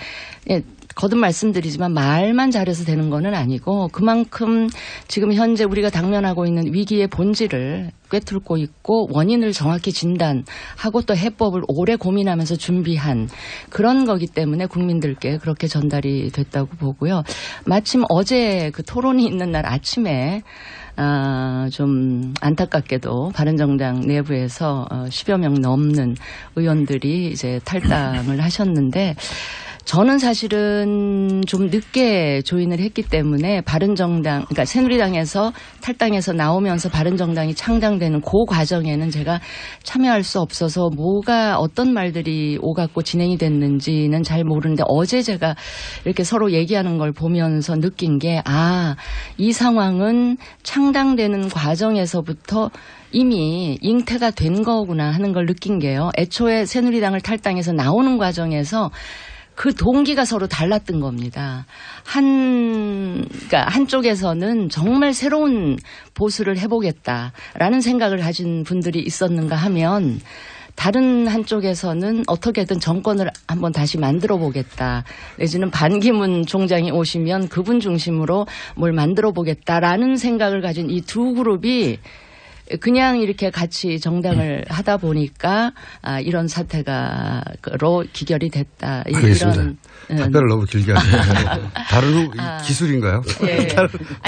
거듭 말씀드리지만 말만 잘해서 되는 거는 아니고 그만큼 지금 현재 우리가 당면하고 있는 위기의 본질을 꿰뚫고 있고 원인을 정확히 진단하고 또 해법을 오래 고민하면서 준비한 그런 거기 때문에 국민들께 그렇게 전달이 됐다고 보고요. 마침 어제 그 토론이 있는 날 아침에 좀 안타깝게도 바른정당 내부에서 10여 명 넘는 의원들이 이제 탈당을 하셨는데 저는 사실은 좀 늦게 조인을 했기 때문에 바른정당, 그러니까 새누리당에서 탈당해서 나오면서 바른정당이 창당되는 그 과정에는 제가 참여할 수 없어서 뭐가 어떤 말들이 오갔고 진행이 됐는지는 잘 모르는데 어제 제가 이렇게 서로 얘기하는 걸 보면서 느낀 게 이 상황은 창당되는 과정에서부터 이미 잉태가 된 거구나 하는 걸 느낀 게요. 애초에 새누리당을 탈당해서 나오는 과정에서 그 동기가 서로 달랐던 겁니다. 그러니까 한쪽에서는 정말 새로운 보수를 해보겠다라는 생각을 가진 분들이 있었는가 하면 다른 한쪽에서는 어떻게든 정권을 한번 다시 만들어 보겠다. 내지는 반기문 총장이 오시면 그분 중심으로 뭘 만들어 보겠다라는 생각을 가진 이 두 그룹이 그냥 이렇게 같이 정당을 하다 보니까 이런 사태가로 기결이 됐다. 알겠습니다. 답변을 너무 길게 하네요. 다른 기술인가요? 예.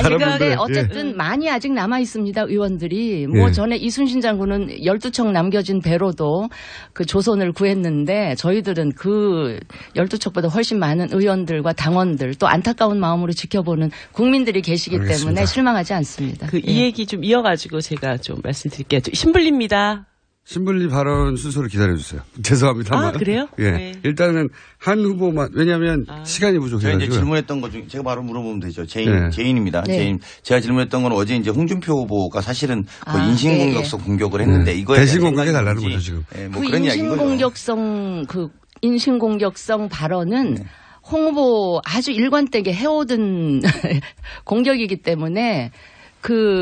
그런데 어쨌든 많이 아직 남아 있습니다. 의원들이 뭐 전에 이순신 장군은 12척 남겨진 배로도 그 조선을 구했는데 저희들은 그 12척보다 훨씬 많은 의원들과 당원들 또 안타까운 마음으로 지켜보는 국민들이 계시기 알겠습니다. 때문에 실망하지 않습니다. 이 얘기 좀 이어가지고 제가 좀 말씀드릴게요. 신불리입니다. 신불리 발언 순서를 기다려주세요. 죄송합니다. 그래요? 예. 네. 일단은 한 후보만, 왜냐하면 시간이 부족해가지고. 제가 이제 질문했던 것 중에 제가 바로 물어보면 되죠. 제인입니다. 네. 제인. 제가 질문했던 건 어제 이제 홍준표 후보가 사실은 뭐 인신공격성 공격을 했는데 이거에 대신공격이 달라는 거죠, 지금. 뭐 그 그런 이야기인 거죠. 인신공격성 인신공격성 발언은 홍 후보 아주 일관되게 해오던 공격이기 때문에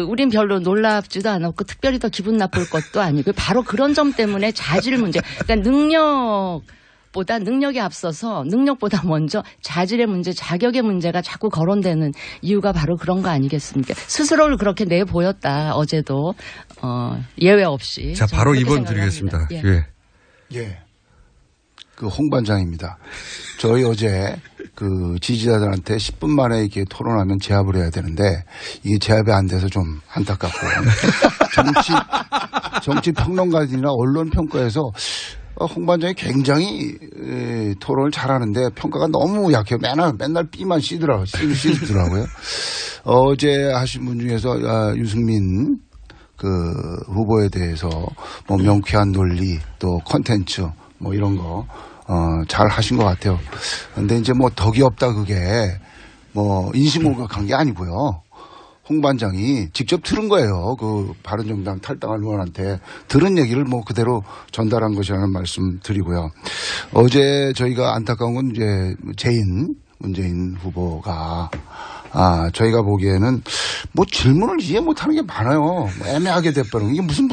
우린 별로 놀랍지도 않았고 특별히 더 기분 나쁠 것도 아니고 바로 그런 점 때문에 자질 문제, 그러니까 능력이 앞서서 능력보다 먼저 자질의 문제, 자격의 문제가 자꾸 거론되는 이유가 바로 그런 거 아니겠습니까? 스스로를 그렇게 내보였다. 어제도 예외 없이. 자, 바로 2번 드리겠습니다. 예. 예. 홍 반장입니다. 저희 어제 지지자들한테 10분 만에 이렇게 토론하면 제압을 해야 되는데 이게 제압이 안 돼서 좀 안타깝고 정치 평론가들이나 언론 평가에서 홍 반장이 굉장히 토론을 잘하는데 평가가 너무 약해요. 맨날 B만 씌더라고요. 어제 하신 분 중에서 유승민 후보에 대해서 뭐 명쾌한 논리 또 컨텐츠 뭐 이런 거 잘 하신 것 같아요. 근데 이제 뭐 덕이 없다 그게 뭐 인신공격한 게 아니고요. 홍 반장이 직접 들은 거예요. 바른정당 탈당한 의원한테 들은 얘기를 뭐 그대로 전달한 것이라는 말씀 드리고요. 어제 저희가 안타까운 건 이제 문재인 후보가 저희가 보기에는 뭐 질문을 이해 못하는 게 많아요. 뭐 애매하게 돼버리는 이게 무슨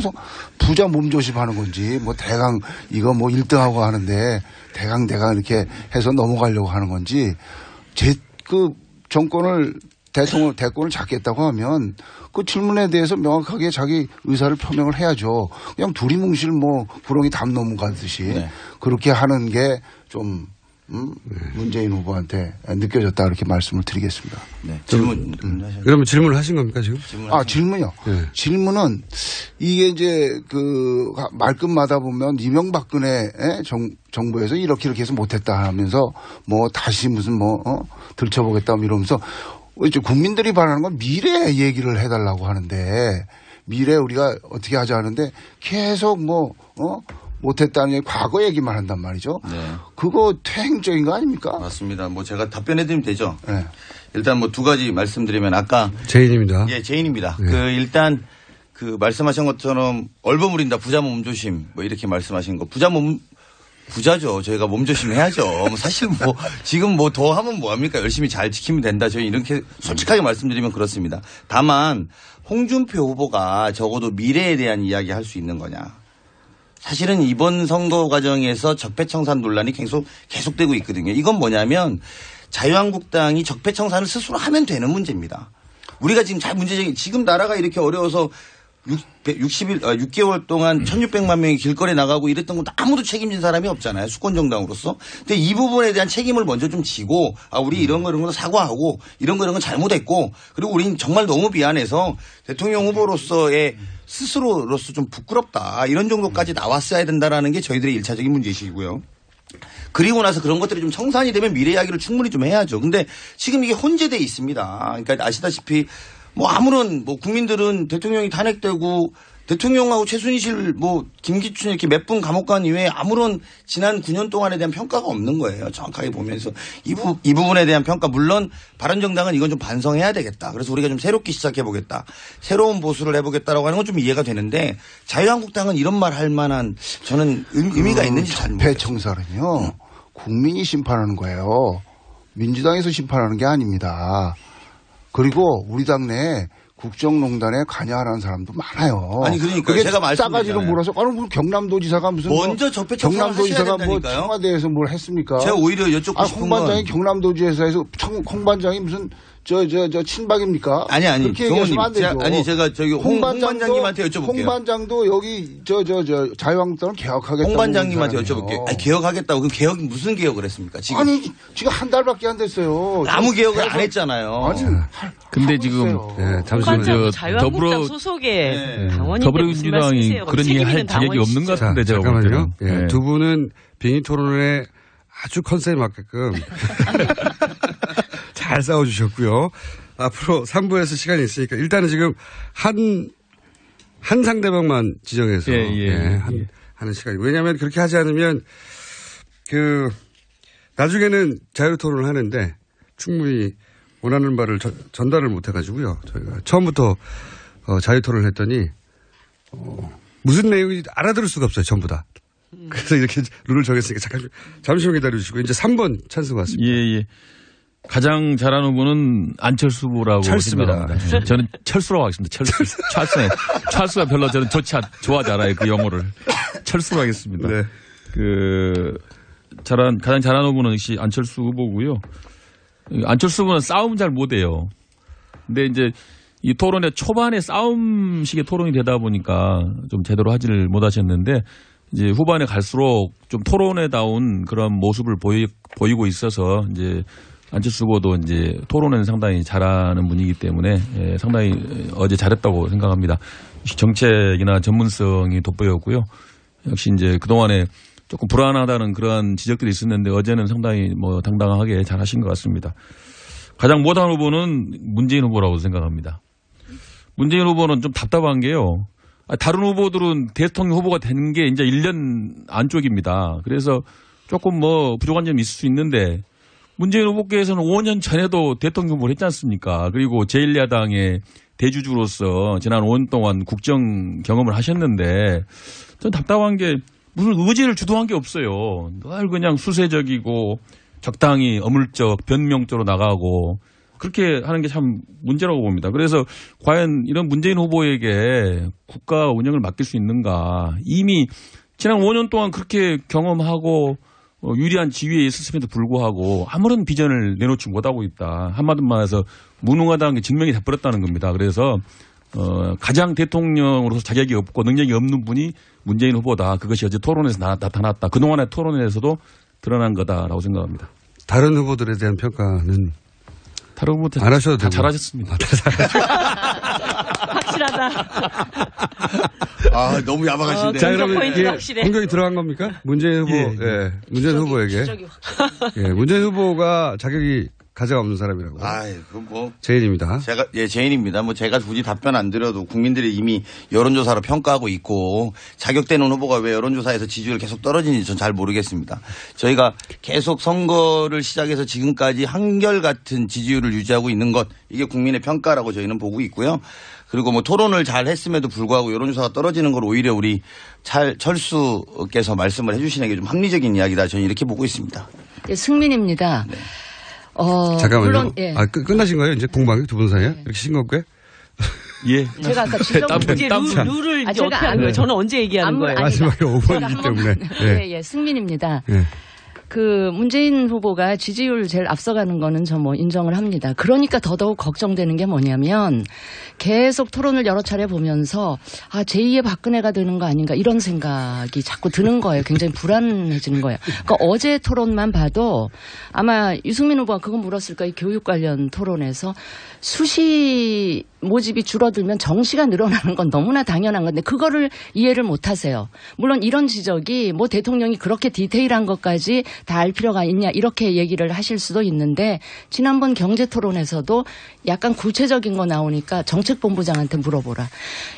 부자 몸조심 하는 건지 뭐 대강 이거 뭐 1등하고 하는데 대강 이렇게 해서 넘어가려고 하는 건지 정권을 대권을 잡겠다고 하면 그 질문에 대해서 명확하게 자기 의사를 표명을 해야죠. 그냥 두리뭉실 뭐 구렁이 담 넘어가듯이 그렇게 하는 게 좀 문재인 후보한테 느껴졌다 이렇게 말씀을 드리겠습니다. 네. 질문. 그러면 질문을 하신 겁니까 지금? 질문요. 네. 질문은 이게 이제 말끝마다 보면 이명박근혜 정부에서 이렇게 해서 못했다 하면서 뭐 다시 무슨 들춰보겠다 이러면서 이제 국민들이 바라는 건 미래 얘기를 해달라고 하는데 미래 우리가 어떻게 하자 하는데 계속 못했다는 얘기, 과거 얘기만 한단 말이죠. 네. 그거 퇴행적인 거 아닙니까? 맞습니다. 뭐 제가 답변해드리면 되죠. 네. 일단 뭐 2가지 말씀드리면 아까 제인입니다. 예, 제인입니다. 네. 일단 말씀하신 것처럼 얼버무린다 부자 몸조심 뭐 이렇게 말씀하신 거 부자죠. 저희가 몸조심 해야죠. 사실 지금 더 하면 뭐합니까? 열심히 잘 지키면 된다. 저희 이렇게 솔직하게 말씀드리면 그렇습니다. 다만 홍준표 후보가 적어도 미래에 대한 이야기 할 수 있는 거냐. 사실은 이번 선거 과정에서 적폐청산 논란이 계속되고 있거든요. 이건 뭐냐면 자유한국당이 적폐청산을 스스로 하면 되는 문제입니다. 우리가 지금 지금 나라가 이렇게 어려워서 6개월 동안 1,600만 명이 길거리에 나가고 이랬던 것도 아무도 책임진 사람이 없잖아요. 수권정당으로서. 근데 이 부분에 대한 책임을 먼저 좀 지고 우리 이런 거 사과하고 이런 거 잘못했고 그리고 우리는 정말 너무 미안해서 대통령 후보로서의 스스로로서 좀 부끄럽다. 이런 정도까지 나왔어야 된다라는 게 저희들의 1차적인 문제이시고요. 그리고 나서 그런 것들이 좀 청산이 되면 미래 이야기를 충분히 좀 해야죠. 근데 지금 이게 혼재돼 있습니다. 그러니까 아시다시피 아무런 국민들은 대통령이 탄핵되고 대통령하고 최순실 김기춘 이렇게 몇 분 감옥 간 이후에 아무런 지난 9년 동안에 대한 평가가 없는 거예요. 정확하게 보면서 이 부분에 대한 평가 물론 바른정당은 이건 좀 반성해야 되겠다. 그래서 우리가 좀 새롭게 시작해 보겠다. 새로운 보수를 해보겠다라고 하는 건 좀 이해가 되는데 자유한국당은 이런 말 할 만한 저는 의미가 있는지 잘 모르겠어요. 적폐청산은요. 국민이 심판하는 거예요. 민주당에서 심판하는 게 아닙니다. 그리고 우리 당내 국정농단에 관여하는 사람도 많아요. 아니 그러니까 제가 말씀드렸잖아요. 싸가지로 물어서 경남도지사가 무슨 먼저 적폐청산을 경남도지사가 청와대에서 뭘 했습니까? 제가 오히려 여쭙고 싶은 홍 반장이 경남도지사에서 홍 반장이 무슨 친박입니까? 아니 그렇게 얘기하시면 안 되죠. 제가 홍 반장님한테 여쭤볼게요. 홍 반장도 여기 자유한국당을 개혁하겠다고. 홍 반장님한테 여쭤볼게요. 개혁하겠다고 그럼 무슨 개혁을 했습니까? 지금 지금 한 달밖에 안 됐어요. 아무 개혁을 안 했잖아요. 근데 지금 잠시만요. 자유한국당 소속의 당원인데 더불어민주당이 그런 얘기 할 자격이 없는 것 같은데 제가 잠깐만요. 예, 두 분은 빙의 토론에 아주 컨셉에 맞게끔 잘 싸워주셨고요. 앞으로 3부에서 시간이 있으니까 일단은 지금 한 상대방만 지정해서 하는 시간이. 왜냐하면 그렇게 하지 않으면 나중에는 자유 토론을 하는데 충분히 원하는 바를 전달을 못 해가지고요. 저희가 처음부터 자유 토론을 했더니 무슨 내용인지 알아들을 수가 없어요. 전부 다. 그래서 이렇게 룰을 정했으니까 잠시만 기다려주시고 이제 3번 찬스 같습니다. 예. 가장 잘하는 후보는 안철수 후보라고 철수입니다. 생각합니다. 저는 철수라고 하겠습니다. 철수가 별로 저는 좋아하지 않아요. 그 용어를. 철수로 하겠습니다. 네. 가장 잘하는 후보는 역시 안철수 후보고요. 안철수 후보는 싸움 잘 못해요. 근데 이제 이 토론의 초반에 싸움식의 토론이 되다 보니까 좀 제대로 하지를 못하셨는데 이제 후반에 갈수록 좀 토론에다운 그런 모습을 보이고 있어서 이제 안철수 후보도 이제 토론은 상당히 잘하는 분이기 때문에 상당히 어제 잘했다고 생각합니다. 정책이나 전문성이 돋보였고요. 역시 이제 그동안에 조금 불안하다는 그러한 지적들이 있었는데 어제는 상당히 당당하게 잘하신 것 같습니다. 가장 못한 후보는 문재인 후보라고 생각합니다. 문재인 후보는 좀 답답한 게요. 다른 후보들은 대통령 후보가 된 게 이제 1년 안쪽입니다. 그래서 조금 부족한 점이 있을 수 있는데 문재인 후보께서는 5년 전에도 대통령 후보를 했지 않습니까? 그리고 제1야당의 대주주로서 지난 5년 동안 국정 경험을 하셨는데 전 답답한 게 무슨 의지를 주도한 게 없어요. 늘 그냥 수세적이고 적당히 어물적 변명적으로 나가고 그렇게 하는 게 참 문제라고 봅니다. 그래서 과연 이런 문재인 후보에게 국가 운영을 맡길 수 있는가. 이미 지난 5년 동안 그렇게 경험하고 유리한 지위에 있었음에도 불구하고 아무런 비전을 내놓지 못하고 있다. 한마디로 말해서 무능하다는 게 증명이 돼버렸다는 겁니다. 그래서 가장 대통령으로서 자격이 없고 능력이 없는 분이 문재인 후보다. 그것이 어제 토론에서 나타났다. 그동안의 토론에서도 드러난 거다라고 생각합니다. 다른 후보들에 대한 평가는 다른 후보들 안 하셔도 다 되고. 잘하셨습니다. 확실하다. 너무 야박하신데. 자, 그러면 포인트 이게 확실해. 공격이 들어간 겁니까? 문재인 후보, 문재인 후보에게. 문재인 후보가 자격이 가장 없는 사람이라고. 제인입니다. 제인입니다. 제가 굳이 답변 안 드려도 국민들이 이미 여론조사로 평가하고 있고 자격되는 후보가 왜 여론조사에서 지지율 계속 떨어지는지 전 잘 모르겠습니다. 저희가 계속 선거를 시작해서 지금까지 한결같은 지지율을 유지하고 있는 것 이게 국민의 평가라고 저희는 보고 있고요. 그리고 토론을 잘 했음에도 불구하고 여론조사가 떨어지는 걸 오히려 우리 철수께서 말씀을 해주시는 게 좀 합리적인 이야기다. 저는 이렇게 보고 있습니다. 승민입니다. 네. 잠깐만요. 물론, 예. 끝나신 거예요? 이제 공방이 두 분 사이에? 이렇게 싱겁게? 예. 제가 아까 지적을 룰을 이제 어떻게 하는 거예요? 저는 언제 얘기하는 거예요? 마지막에 5번이기 때문에. 예, 승민입니다. 문재인 후보가 지지율 제일 앞서가는 거는 저 인정을 합니다. 그러니까 더더욱 걱정되는 게 뭐냐면 계속 토론을 여러 차례 보면서 제2의 박근혜가 되는 거 아닌가 이런 생각이 자꾸 드는 거예요. 굉장히 불안해지는 거예요. 그러니까 어제 토론만 봐도 아마 유승민 후보가 그거 물었을 거예요. 교육 관련 토론에서 수시 모집이 줄어들면 정시가 늘어나는 건 너무나 당연한 건데 그거를 이해를 못 하세요. 물론 이런 지적이 대통령이 그렇게 디테일한 것까지 다 알 필요가 있냐 이렇게 얘기를 하실 수도 있는데 지난번 경제토론에서도 약간 구체적인 거 나오니까 정책본부장한테 물어보라.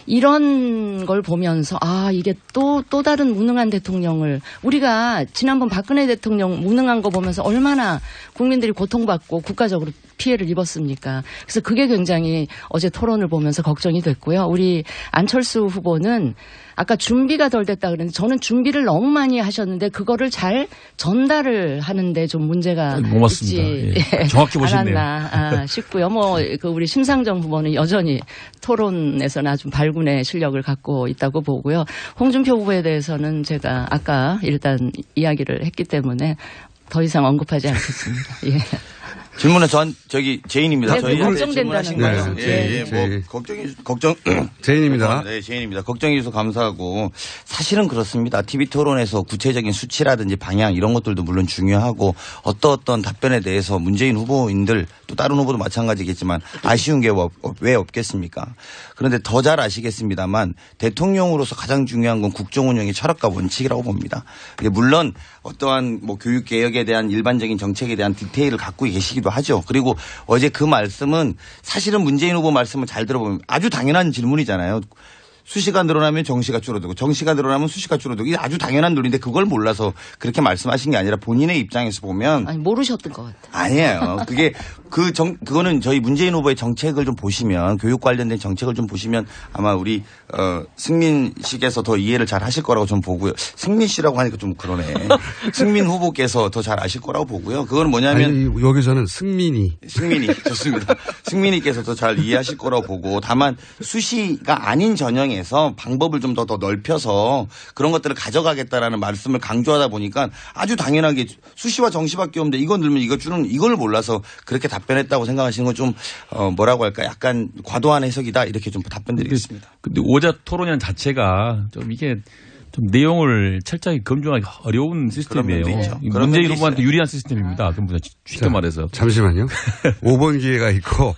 이런 걸 보면서 이게 또 다른 무능한 대통령을 우리가 지난번 박근혜 대통령 무능한 거 보면서 얼마나 국민들이 고통받고 국가적으로 피해를 입었습니까? 그래서 그게 굉장히 어제 토론을 보면서 걱정이 됐고요. 우리 안철수 후보는 아까 준비가 덜 됐다 그랬는데 저는 준비를 너무 많이 하셨는데 그거를 잘 전달을 하는데 좀 문제가 고맙습니다. 있지 예. 정확히 보시네요. 않았나 싶고요. 우리 심상정 후보는 여전히 토론에서는 아주 발군의 실력을 갖고 있다고 보고요. 홍준표 후보에 대해서는 제가 아까 일단 이야기를 했기 때문에 더 이상 언급하지 않겠습니다. 예. 질문은 제인입니다. 저희 걱정된다는 말씀. 제인입니다. 네, 제인입니다. 걱정해 주셔서 감사하고 사실은 그렇습니다. TV 토론에서 구체적인 수치라든지 방향 이런 것들도 물론 중요하고 어떤 답변에 대해서 문재인 후보인들 또 다른 후보도 마찬가지겠지만 아쉬운 게 왜 없겠습니까? 그런데 더 잘 아시겠습니다만 대통령으로서 가장 중요한 건 국정 운영의 철학과 원칙이라고 봅니다. 물론 어떠한 교육 개혁에 대한 일반적인 정책에 대한 디테일을 갖고 계시기도 하죠. 그리고 어제 그 말씀은 사실은 문재인 후보 말씀을 잘 들어보면 아주 당연한 질문이잖아요. 수시가 늘어나면 정시가 줄어들고 정시가 늘어나면 수시가 줄어들고 이게 아주 당연한 논리인데 그걸 몰라서 그렇게 말씀하신 게 아니라 본인의 입장에서 보면 모르셨던 것 같아요. 아니에요. 그게 그거는 저희 문재인 후보의 정책을 좀 보시면, 교육 관련된 정책을 좀 보시면 아마 우리, 승민 씨께서 더 이해를 잘 하실 거라고 좀 보고요. 승민 씨라고 하니까 좀 그러네. 승민 후보께서 더 잘 아실 거라고 보고요. 그건 뭐냐면. 아니, 여기서는 승민이. 좋습니다. 승민이께서 더 잘 이해하실 거라고 보고, 다만 수시가 아닌 전형에서 방법을 좀 더 넓혀서 그런 것들을 가져가겠다라는 말씀을 강조하다 보니까 아주 당연하게 수시와 정시밖에 없는데 이거 늘면 이거 주는 이걸 몰라서 그렇게 답변했다고 생각하시는 건 좀 뭐라고 할까 약간 과도한 해석이다 이렇게 좀 답변드리겠습니다. 근데 오자 토론연 자체가 좀 이게 좀 내용을 철저하게 검증하기 어려운 시스템이에요. 문재인 후보한테 유리한 시스템입니다. 그럼 쉽게 말해서. 잠시만요. 5번 기회가 있고.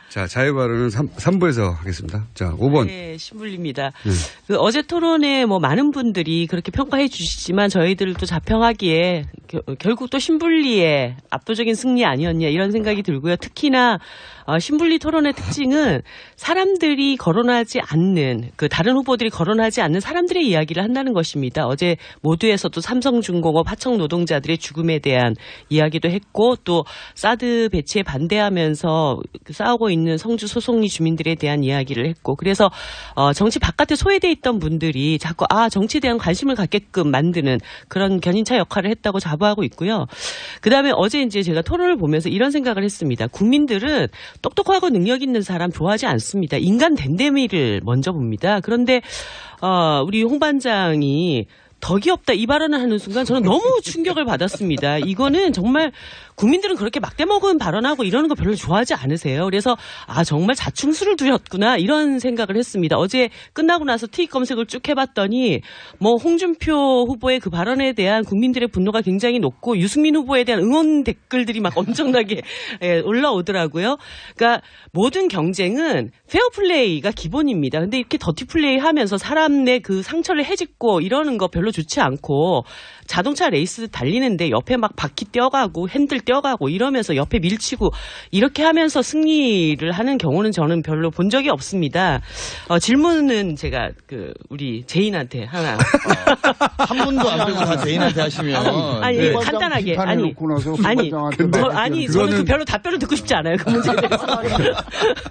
자, 자유발언은 3부에서 하겠습니다. 자, 5번. 네, 신불리입니다. 그 어제 토론에 뭐 많은 분들이 그렇게 평가해 주시지만 저희들도 자평하기에 결국 또 신불리의 압도적인 승리 아니었냐 이런 생각이 들고요. 특히나 신불리 토론의 특징은 사람들이 거론하지 않는 다른 후보들이 거론하지 않는 사람들의 이야기를 한다는 것입니다. 어제 모두에서도 삼성중공업 하청 노동자들의 죽음에 대한 이야기도 했고 또 사드 배치에 반대하면서 싸우고 있는 성주 소송리 주민들에 대한 이야기를 했고 그래서 정치 바깥에 소외돼 있던 분들이 자꾸 정치에 대한 관심을 갖게끔 만드는 그런 견인차 역할을 했다고 자부하고 있고요. 그다음에 어제 이제 제가 토론을 보면서 이런 생각을 했습니다. 국민들은 똑똑하고 능력 있는 사람 좋아하지 않습니다. 인간 댐데미를 먼저 봅니다. 그런데 우리 홍 반장이 덕이 없다 이 발언을 하는 순간 저는 너무 충격을 받았습니다. 이거는 정말 국민들은 그렇게 막대먹은 발언하고 이러는 거 별로 좋아하지 않으세요. 그래서 정말 자충수를 두셨구나 이런 생각을 했습니다. 어제 끝나고 나서 트윗 검색을 쭉 해봤더니 뭐 홍준표 후보의 그 발언에 대한 국민들의 분노가 굉장히 높고 유승민 후보에 대한 응원 댓글들이 막 엄청나게 올라오더라고요. 그러니까 모든 경쟁은 페어플레이가 기본입니다. 근데 이렇게 더티플레이 하면서 사람 내 그 상처를 헤집고 이러는 거 별로 좋지 않고 자동차 레이스 달리는데 옆에 막 바퀴 떼어가고 핸들 떼어가고 이러면서 옆에 밀치고 이렇게 하면서 승리를 하는 경우는 저는 별로 본 적이 없습니다. 질문은 제가 우리 제인한테 하나. 한 분도 안 빼고 다 제인한테 하시면. 아니 간단하게. 저는 별로 답변을 듣고 싶지 않아요. 그 문제에 대해서.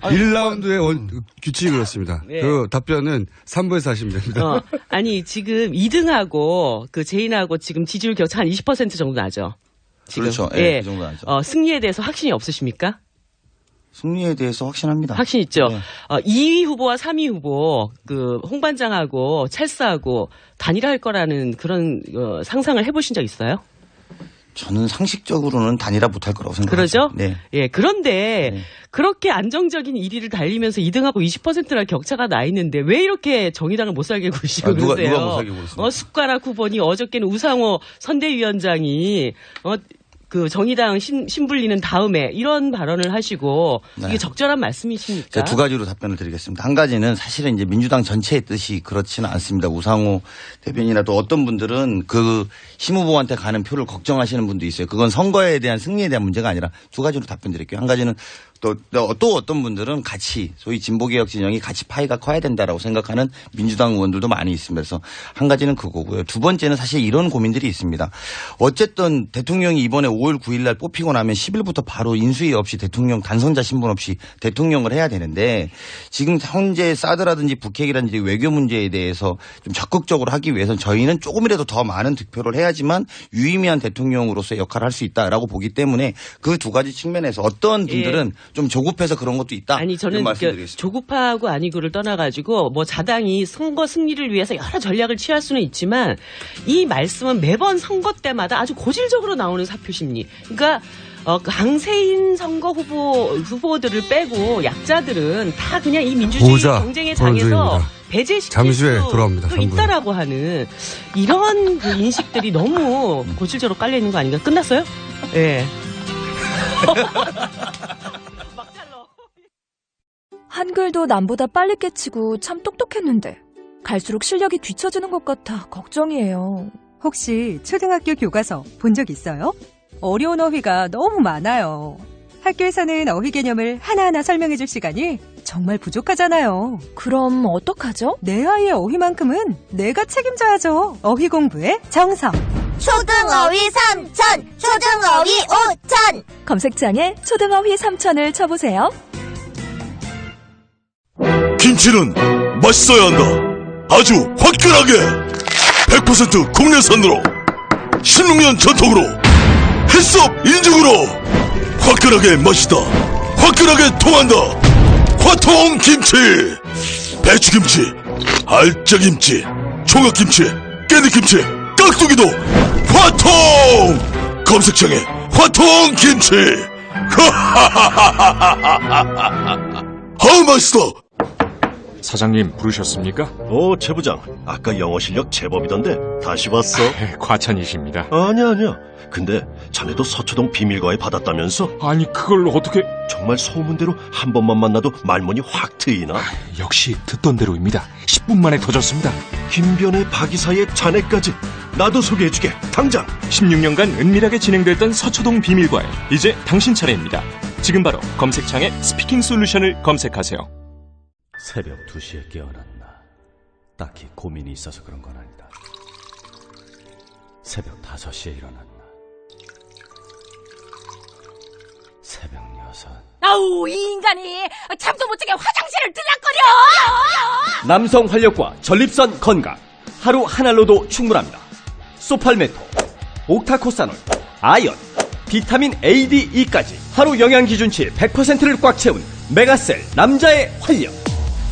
1라운드의 규칙이 그렇습니다. 네. 그 답변은 3부에서 하시면 됩니다. 지금 2등하고 제인하고 지금 지지율 격차 한 20% 정도 나죠. 지금. 그렇죠. 예, 그 정도 나죠. 승리에 대해서 확신이 없으십니까? 승리에 대해서 확신합니다. 확신 있죠. 네. 2위 후보와 3위 후보 홍 반장하고 찰스하고 단일화할 거라는 그런 상상을 해보신 적 있어요? 저는 상식적으로는 단일화 못할 거라고 생각합니다. 그러죠? 네. 예, 그런데 그렇게 안정적인 1위를 달리면서 2등하고 20%나 격차가 나 있는데 왜 이렇게 정의당을 못 살게 구시고 그러세요? 누가 못 살게 구셨어요? 숟가락 후보니 어저께는 우상호 선대위원장이 정의당 신불리는 다음에 이런 발언을 하시고 이게 적절한 말씀이십니까? 제가 두 가지로 답변을 드리겠습니다. 한 가지는 사실은 이제 민주당 전체의 뜻이 그렇지는 않습니다. 우상호 대변인이나 또 어떤 분들은 심 후보한테 가는 표를 걱정하시는 분도 있어요. 그건 선거에 대한 승리에 대한 문제가 아니라 두 가지로 답변 드릴게요. 한 가지는 또 어떤 분들은 같이 소위 진보개혁 진영이 같이 파이가 커야 된다라고 생각하는 민주당 의원들도 많이 있습니다. 그래서 한 가지는 그거고요. 두 번째는 사실 이런 고민들이 있습니다. 어쨌든 대통령이 이번에 5월 9일 날 뽑히고 나면 10일부터 바로 인수위 없이 대통령 당선자 신분 없이 대통령을 해야 되는데 지금 현재 사드라든지 북핵이라든지 외교 문제에 대해서 좀 적극적으로 하기 위해서는 저희는 조금이라도 더 많은 득표를 해야지만 유의미한 대통령으로서의 역할을 할 수 있다라고 보기 때문에 그 두 가지 측면에서 어떤 분들은 좀 조급해서 그런 것도 있다. 아니 저는 조급하고 아니고를 떠나가지고 자당이 선거 승리를 위해서 여러 전략을 취할 수는 있지만 이 말씀은 매번 선거 때마다 아주 고질적으로 나오는 사표심리. 그러니까 강세인 선거 후보들을 빼고 약자들은 다 그냥 이 민주주의 경쟁의 장에서 배제시킬 수 있다라고 하는 이런 인식들이 너무 고질적으로 깔려 있는 거 아닌가? 끝났어요? 예. 한글도 남보다 빨리 깨치고 참 똑똑했는데 갈수록 실력이 뒤처지는 것 같아 걱정이에요. 혹시 초등학교 교과서 본 적 있어요? 어려운 어휘가 너무 많아요. 학교에서는 어휘 개념을 하나하나 설명해줄 시간이 정말 부족하잖아요. 그럼 어떡하죠? 내 아이의 어휘만큼은 내가 책임져야죠. 어휘 공부의 정성. 초등어휘 3천, 초등어휘 5천. 검색창에 초등어휘 3천을 쳐보세요. 김치는 맛있어야 한다. 아주 화끈하게 100% 국내산으로 16년 전통으로 햇섭 인증으로 화끈하게 맛있다. 화끈하게 통한다. 화통김치. 배추김치, 알짜김치, 총각김치, 깻잎김치, 깍두기도 화통. 검색창에 화통김치. 아우 맛있다. 사장님 부르셨습니까? 최 부장. 아까 영어 실력 제법이던데 다시 봤어? 과찬이십니다. 아니야. 근데 자네도 서초동 비밀과에 받았다면서? 아니 그걸 어떻게... 정말 소문대로 한 번만 만나도 말문이 확 트이나? 역시 듣던 대로입니다. 10분 만에 터졌습니다. 김변의 박이사의 자네까지. 나도 소개해주게. 당장. 16년간 은밀하게 진행됐던 서초동 비밀과에 이제 당신 차례입니다. 지금 바로 검색창에 스피킹 솔루션을 검색하세요. 새벽 2시에 깨어났나. 딱히 고민이 있어서 그런 건 아니다. 새벽 5시에 일어났나. 새벽 6. 아우, 이 인간이 잠도 못 자게 화장실을 들락거려. 남성 활력과 전립선 건강. 하루 한 알로도 충분합니다. 소팔메토, 옥타코사놀, 아연, 비타민 A, D, E까지 하루 영양 기준치 100%를 꽉 채운 메가셀 남자의 활력.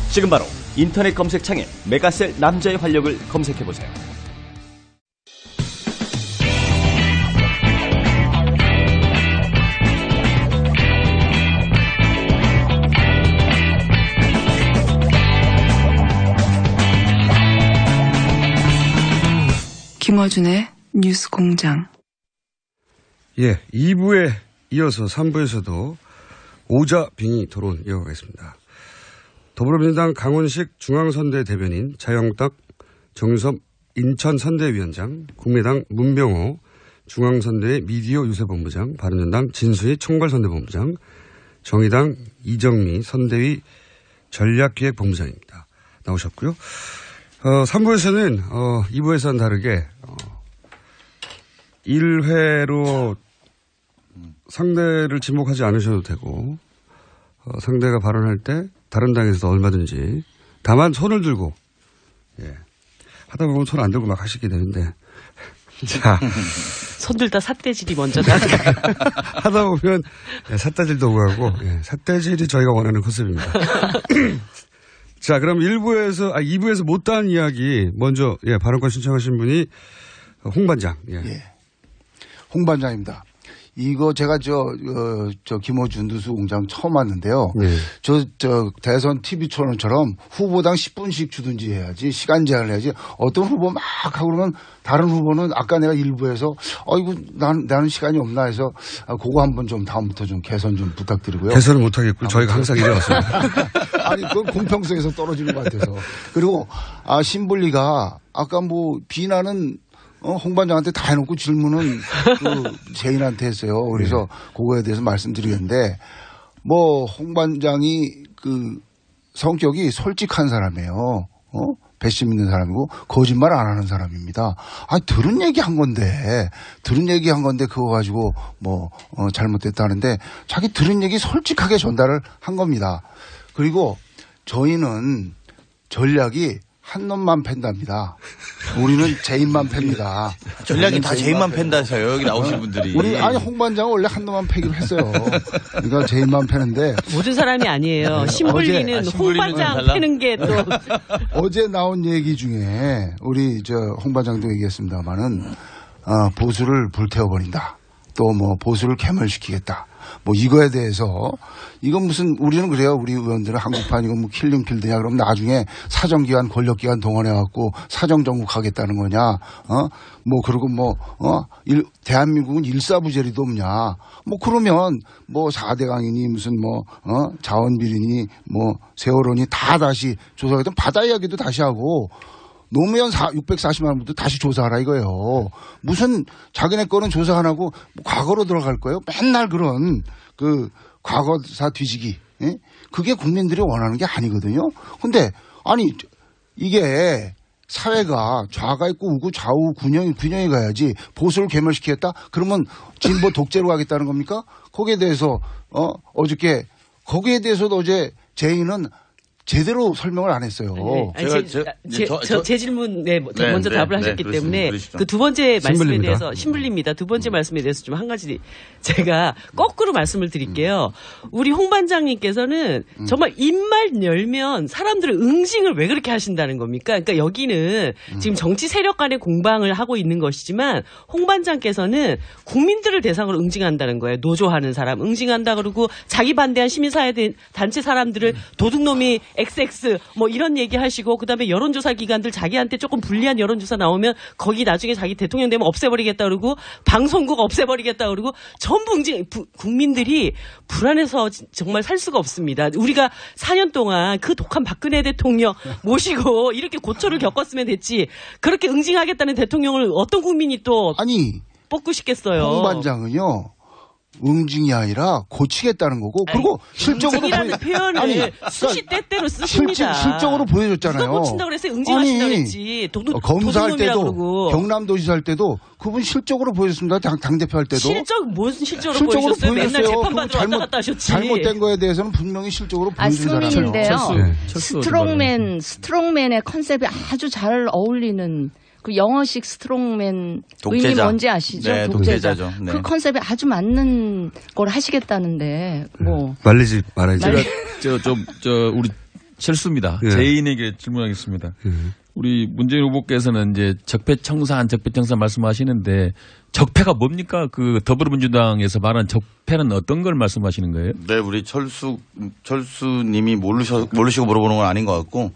지금 바로 인터넷 검색창에 메가셀 남자의 활력을 검색해보세요. 김어준의 뉴스공장. 2부에 이어서 3부에서도 오자빙의 토론 이어가겠습니다. 더불어민주당 강원식 중앙선대 대변인, 자영당 정유섭 인천선대위원장, 국민의당 문병호 중앙선대의 미디어 유세본부장, 바른정당 진수희 총괄선대본부장, 정의당 이정미 선대위 전략기획본부장입니다. 나오셨고요. 3부에서는 2부에서는 다르게 1회로 상대를 지목하지 않으셔도 되고 상대가 발언할 때 다른 당에서도 얼마든지, 다만 손을 들고 하다 보면 손 안 들고 막 하시게 되는데 자 손 들다 삿대질이 먼저 나. 하다 보면 삿대질도 오고 하고 삿대질이 저희가 원하는 컨셉입니다. 자, 그럼 2부에서 못다한 이야기 먼저 발언권 신청하신 분이 홍 반장. 홍 반장입니다. 이거 제가 김어준 뉴스공장 처음 왔는데요. 대선 TV 토론처럼 후보당 10분씩 주든지 해야지, 시간 제한을 해야지. 어떤 후보 막 하고 그러면 다른 후보는 아까 내가 일부에서 나는 시간이 없나 해서 그거 한번 좀 다음부터 좀 개선 좀 부탁드리고요. 개선을 못 하겠고 저희가 항상 이래왔습니다. 아니, 그건 공평성에서 떨어지는 것 같아서. 그리고 신불리가 아까 비난은 홍 반장한테 다 해놓고 질문은 제인한테 했어요. 그래서 그거에 대해서 말씀드리겠는데, 홍 반장이 성격이 솔직한 사람이에요. 배심 있는 사람이고 거짓말 안 하는 사람입니다. 들은 얘기 한 건데 그거 가지고 잘못됐다는데 자기 들은 얘기 솔직하게 전달을 한 겁니다. 그리고 저희는 전략이 한 놈만 팬답니다. 우리는 제인만 팹니다. 전략이 다 제인만 팬다서요, 여기 나오신 분들이. 홍 반장은 원래 한 놈만 패기로 했어요. 그러니까 제인만 패는데. 모든 사람이 아니에요. 신불리는 홍 반장 패는 게 또. 어제 나온 얘기 중에 우리 홍 반장도 얘기했습니다만은, 보수를 불태워버린다. 또 보수를 괴멸시키겠다. 이거에 대해서, 이건 우리는 그래요. 우리 의원들은 한국판 이거 킬링필드냐. 그럼 나중에 사정기관, 권력기관 동원해갖고 사정정국 하겠다는 거냐. 그리고 대한민국은 일사부재리도 없냐. 그러면 4대 강이니 자원비리니 세월호니 다 다시 조사하겠다면 바다 이야기도 다시 하고, 노무현 640만 분도 다시 조사하라 이거예요. 무슨 자기네 거는 조사 안 하고 과거로 들어갈 거예요. 맨날 그런 과거사 뒤지기. 그게 국민들이 원하는 게 아니거든요. 근데 이게 사회가 좌가 있고 우고 좌우 균형이 가야지 보수를 괴멸시키겠다? 그러면 진보 독재로 가겠다는 겁니까? 거기에 대해서 어저께 거기에 대해서도 어제 제인은 제대로 설명을 안 했어요. 제 질문에 먼저 답을 하셨기 때문에 그 두 번째 말씀에 대해서 신불립니다. 두 번째 말씀에 대해서 좀 한 가지 제가 거꾸로 말씀을 드릴게요. 우리 홍 반장님께서는 정말 입만 열면 사람들을 응징을 왜 그렇게 하신다는 겁니까? 그러니까 여기는 지금 정치 세력 간의 공방을 하고 있는 것이지만 홍 반장께서는 국민들을 대상으로 응징한다는 거예요. 노조하는 사람 응징한다 그러고 자기 반대한 시민사회 단체 사람들을 도둑놈이 XX 뭐 이런 얘기 하시고 그다음에 여론조사 기관들 자기한테 조금 불리한 여론조사 나오면 거기 나중에 자기 대통령 되면 없애버리겠다 그러고 방송국 없애버리겠다 그러고 전부 국민들이 불안해서 정말 살 수가 없습니다. 우리가 4년 동안 그 독한 박근혜 대통령 모시고 이렇게 고초를 겪었으면 됐지 그렇게 응징하겠다는 대통령을 어떤 국민이 또 뽑고 싶겠어요. 홍 반장은요. 응징이 아니라 고치겠다는 거고 그리고 실적으로 응징이라는 표현을 때때로 쓰십니다. 실적으로 보여줬잖아요. 누가 고친다고 그랬어요? 응징하신다고 그랬지. 검사할 때도 그러고. 경남도지사 할 때도 그분 실적으로 보여줬습니다. 당대표 할 때도. 무슨 실적으로 보여줬어요? 맨날 재판받으러 왔다 갔다 하셨지. 잘못된 거에 대해서는 분명히 실적으로 보여준 사람이에요. 스트롱맨의 컨셉이 아주 잘 어울리는 그 영어식 스트롱맨 독재자. 의미 뭔지 아시죠? 네, 독재자죠. 네. 그 컨셉에 아주 맞는 걸 하시겠다는데 뭐 말리지 말아야지. 제가 우리 실수입니다. 제인에게 질문하겠습니다. 우리 문재인 후보께서는 이제 적폐청산 말씀하시는데 적폐가 뭡니까? 그 더불어민주당에서 말한 적폐는 어떤 걸 말씀하시는 거예요? 네, 우리 철수님이 모르시고 물어보는 건 아닌 것 같고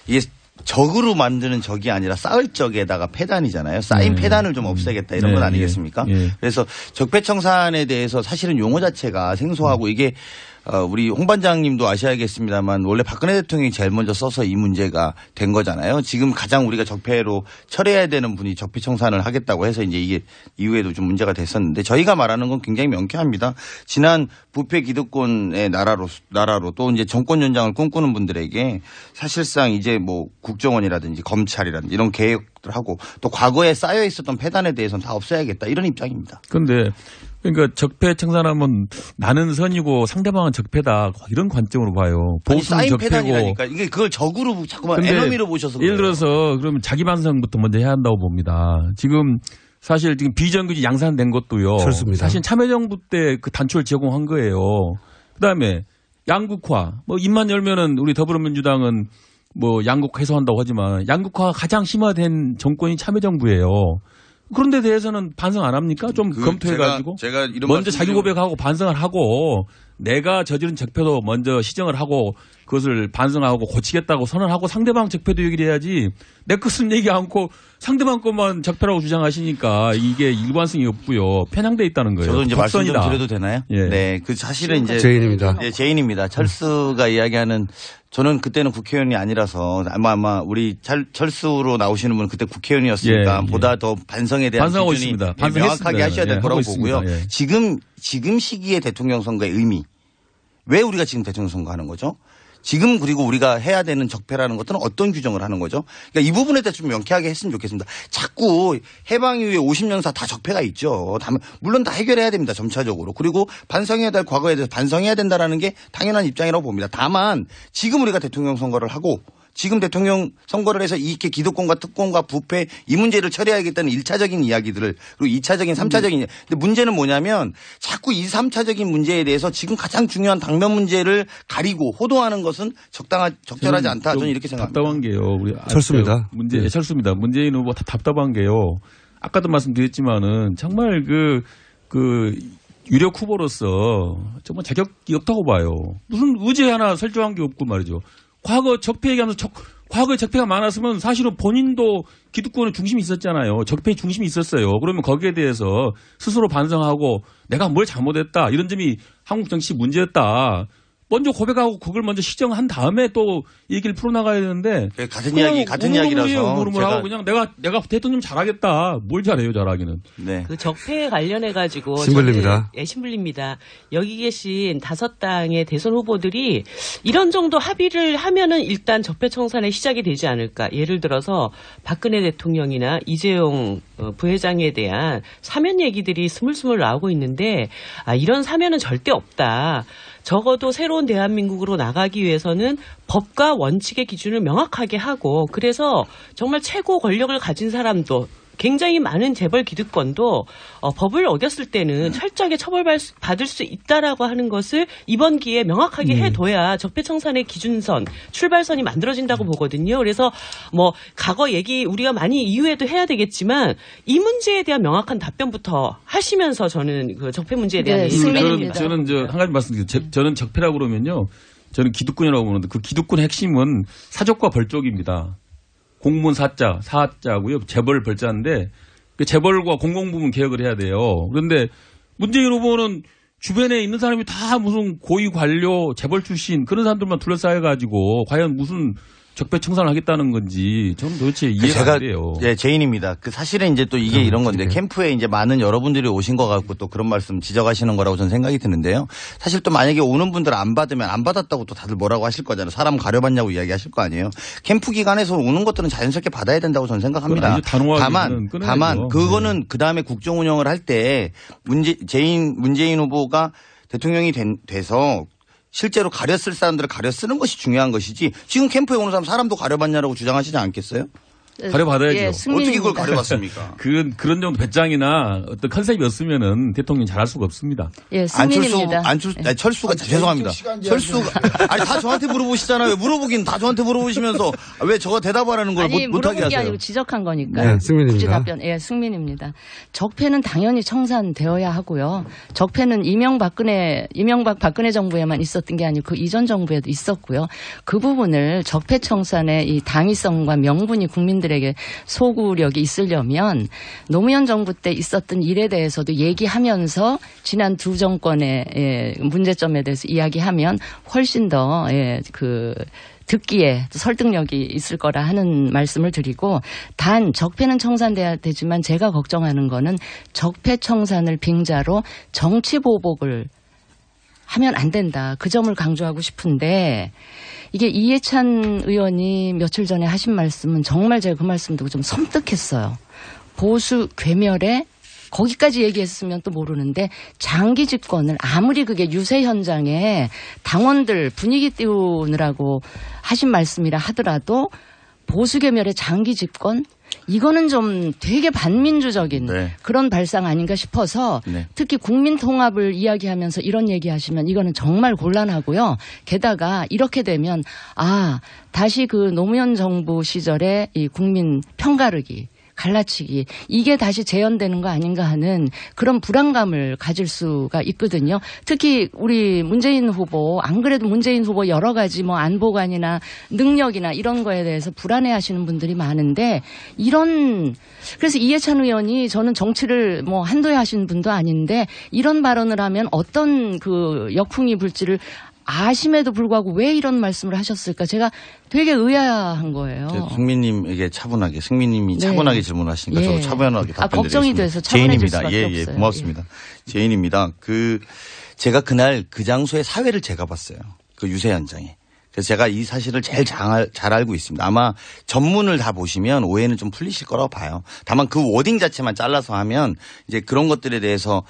이게 적으로 만드는 적이 아니라 쌓을 적에다가 폐단이잖아요. 쌓인 폐단을 좀 없애겠다 이런 건 아니겠습니까? 그래서 적폐청산에 대해서 사실은 용어 자체가 생소하고 이게 우리 홍 반장님도 아셔야겠습니다만 원래 박근혜 대통령이 제일 먼저 써서 이 문제가 된 거잖아요. 지금 가장 우리가 적폐로 처리해야 되는 분이 적폐청산을 하겠다고 해서 이제 이게 이후에도 좀 문제가 됐었는데 저희가 말하는 건 굉장히 명쾌합니다. 지난 부패 기득권의 나라로 또 이제 정권 연장을 꿈꾸는 분들에게 사실상 이제 뭐 국정원이라든지 검찰이라든지 이런 계획들 하고 또 과거에 쌓여 있었던 폐단에 대해서는 다 없애야겠다 이런 입장입니다. 그런데 그러니까 적폐 청산하면 나는 선이고 상대방은 적폐다 이런 관점으로 봐요. 보수는 적폐고. 폐단이라니까 이게 그걸 적으로 자꾸만 에너미로 보셔서 예를 그래요. 들어서 그러면 자기 반성부터 먼저 해야 한다고 봅니다. 지금 사실 지금 비정규직 양산된 것도요. 그렇습니다. 사실 참여정부 때 그 단초를 제공한 거예요. 그다음에 양극화 뭐 입만 열면은 우리 더불어민주당은 뭐 양극화 해소한다고 하지만 양극화가 가장 심화된 정권이 참여정부예요. 그런 데 대해서는 반성 안 합니까? 좀 검토해가지고 제가 이런 먼저 자기 고백하고 반성을 하고 내가 저지른 적폐도 먼저 시정을 하고 그것을 반성하고 고치겠다고 선언하고 상대방 적폐도 얘기를 해야지 내 것은 얘기 않고 상대방 것만 적폐라고 주장하시니까 이게 일관성이 없고요. 편향돼 있다는 거예요. 저도 이제 말씀 좀 드려도 되나요? 예. 네, 그 사실은 이제 제인입니다. 네, 제인입니다. 철수가 이야기하는 저는 그때는 국회의원이 아니라서 아마 우리 철수로 나오시는 분은 그때 국회의원이었으니까 보다 더 반성에 대한 반성하고 기준이 있습니다. 명확하게 하셔야 될 거라고 보고요. 예. 지금 시기의 대통령 선거의 의미 왜 우리가 지금 대통령 선거하는 거죠? 지금 그리고 우리가 해야 되는 적폐라는 것들은 어떤 규정을 하는 거죠? 그러니까 이 부분에 대해서 좀 명쾌하게 했으면 좋겠습니다. 자꾸 해방 이후에 50년사 다 적폐가 있죠. 물론 다 해결해야 됩니다. 점차적으로. 그리고 반성해야 될 과거에 대해서 반성해야 된다라는 게 당연한 입장이라고 봅니다. 다만 지금 우리가 대통령 선거를 하고 지금 대통령 선거를 해서 이렇게 기득권과 특권과 부패 이 문제를 처리해야겠다는 1차적인 이야기들을 그리고 2차적인 3차적인 근데 문제는 뭐냐면 자꾸 이 3차적인 문제에 대해서 지금 가장 중요한 당면 문제를 가리고 호도하는 것은 적절하지 않다. 저는 이렇게 생각합니다. 답답한 게요. 우리 철수입니다. 철수입니다. 문재인 후보 답답한 게요. 아까도 말씀드렸지만은 정말 그 유력 후보로서 정말 자격이 없다고 봐요. 무슨 의제 하나 설정한 게 없고 말이죠. 과거 적폐 얘기하면서 과거에 적폐가 많았으면 사실은 본인도 기득권의 중심이 있었잖아요. 적폐의 중심이 있었어요. 그러면 거기에 대해서 스스로 반성하고 내가 뭘 잘못했다. 이런 점이 한국 정치 문제였다. 먼저 고백하고 그걸 먼저 시정한 다음에 또 얘기를 풀어나가야 되는데 같은 이야기라서 하고 그냥 내가 대통령 잘하겠다. 뭘 잘해요, 잘하기는. 네. 그 적폐 관련해 가지고 신불립니다. 예, 신불립니다. 여기 계신 5당의 대선 후보들이 이런 정도 합의를 하면은 일단 적폐 청산의 시작이 되지 않을까. 예를 들어서 박근혜 대통령이나 이재용 부회장에 대한 사면 얘기들이 스물스물 나오고 있는데 이런 사면은 절대 없다. 적어도 새로운 대한민국으로 나가기 위해서는 법과 원칙의 기준을 명확하게 하고 그래서 정말 최고 권력을 가진 사람도 굉장히 많은 재벌 기득권도 법을 어겼을 때는 철저하게 처벌받을 수 있다라고 하는 것을 이번 기회에 명확하게 해둬야 적폐청산의 기준선, 출발선이 만들어진다고 보거든요. 그래서 뭐 과거 얘기 우리가 많이 이후에도 해야 되겠지만 이 문제에 대한 명확한 답변부터 하시면서 저는 그 적폐 문제에 대한 저는 한 가지 말씀드릴게요. 저는 적폐라고 그러면요. 저는 기득권이라고 보는데 그 기득권의 핵심은 사족과 벌족입니다. 공무원 사자고요. 재벌 벌자인데 그 재벌과 공공부문 개혁을 해야 돼요. 그런데 문재인 후보는 주변에 있는 사람이 다 무슨 고위 관료, 재벌 출신 그런 사람들만 둘러싸여가지고 과연 무슨 적폐 청산을 하겠다는 건지 저는 도대체 이해가 안 돼요. 예, 제인입니다. 사실은 이제 또 이게 이런 건데 캠프에 이제 많은 여러분들이 오신 것 같고 또 그런 말씀 지적하시는 거라고 저는 생각이 드는데요. 사실 또 만약에 오는 분들 안 받으면 안 받았다고 또 다들 뭐라고 하실 거잖아요. 사람 가려봤냐고 이야기하실 거 아니에요. 캠프 기간에서 오는 것들은 자연스럽게 받아야 된다고 저는 생각합니다. 다만 그거는 그 다음에 국정 운영을 할 때 문재인 후보가 대통령이 돼서 실제로 가렸을 사람들을 가려 쓰는 것이 중요한 것이지 지금 캠프에 오는 사람도 가려봤냐라고 주장하시지 않겠어요? 가려받아야죠. 예, 어떻게 그걸 가려봤습니까? 그런 정도 배짱이나 어떤 컨셉이었으면은 대통령이 잘할 수가 없습니다. 예, 승민입니다. 철수가 죄송합니다. 철수가 다 저한테 물어보시잖아요. 왜 물어보긴 다 저한테 물어보시면서 왜 저가 대답하라는 걸 못하게 하세요? 게 아니고 지적한 거니까. 네, 승민입니다. 예, 승민입니다. 적폐는 당연히 청산되어야 하고요. 적폐는 이명박 박근혜 정부에만 있었던 게 아니고 그 이전 정부에도 있었고요. 그 부분을 적폐 청산의 이 당위성과 명분이 국민들에게 소구력이 있으려면 노무현 정부 때 있었던 일에 대해서도 얘기하면서 지난 두 정권의 문제점에 대해서 이야기하면 훨씬 더 듣기에 설득력이 있을 거라 하는 말씀을 드리고 단 적폐는 청산돼야 되지만 제가 걱정하는 거는 적폐 청산을 빙자로 정치 보복을 하면 안 된다. 그 점을 강조하고 싶은데 이게 이해찬 의원이 며칠 전에 하신 말씀은 정말 제가 그 말씀 듣고 좀 섬뜩했어요. 보수 괴멸에 거기까지 얘기했으면 또 모르는데 장기 집권을 아무리 그게 유세 현장에 당원들 분위기 띄우느라고 하신 말씀이라 하더라도 보수 괴멸의 장기 집권 이거는 좀 되게 반민주적인 그런 발상 아닌가 싶어서 특히 국민 통합을 이야기하면서 이런 얘기하시면 이거는 정말 곤란하고요. 게다가 이렇게 되면 다시 그 노무현 정부 시절의 이 국민 편가르기 갈라치기 이게 다시 재현되는 거 아닌가 하는 그런 불안감을 가질 수가 있거든요. 특히 우리 문재인 후보 안 그래도 문재인 후보 여러 가지 뭐 안보관이나 능력이나 이런 거에 대해서 불안해하시는 분들이 많은데 그래서 이해찬 의원이 저는 정치를 뭐 한도에 하시는 분도 아닌데 이런 발언을 하면 어떤 그 역풍이 불지를 아심에도 불구하고 왜 이런 말씀을 하셨을까? 제가 되게 의아한 거예요. 승민님에게 승민님이 차분하게 질문하시니까 저도 차분하게 답변드리겠습니다. 걱정이 돼서 차분해질 수밖에 없어요. 고맙습니다. 제인입니다. 제가 그날 그 장소의 사회를 제가 봤어요. 그 유세 현장에. 그래서 제가 이 사실을 제일 잘 알고 있습니다. 아마 전문을 다 보시면 오해는 좀 풀리실 거라고 봐요. 다만 그 워딩 자체만 잘라서 하면 이제 그런 것들에 대해서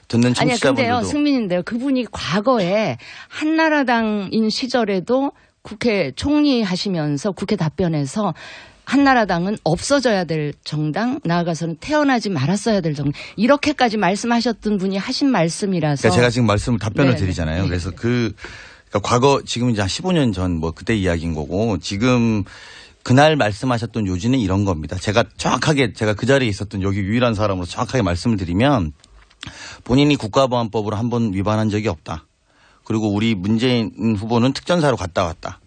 듣는 청취자분들도. 아니요. 근데요. 승민인데요. 그분이 과거에 한나라당인 시절에도 국회 총리 하시면서 국회 답변에서 한나라당은 없어져야 될 정당, 나아가서는 태어나지 말았어야 될 정당. 이렇게까지 말씀하셨던 분이 하신 말씀이라서. 그러니까 제가 지금 답변을 드리잖아요. 그래서 과거 지금 이제 한 15년 전 그때 이야기인 거고 지금 그날 말씀하셨던 요지는 이런 겁니다. 제가 그 자리에 있었던 여기 유일한 사람으로 정확하게 말씀을 드리면 본인이 국가보안법으로 한 번 위반한 적이 없다. 그리고 우리 문재인 후보는 특전사로 갔다 왔다.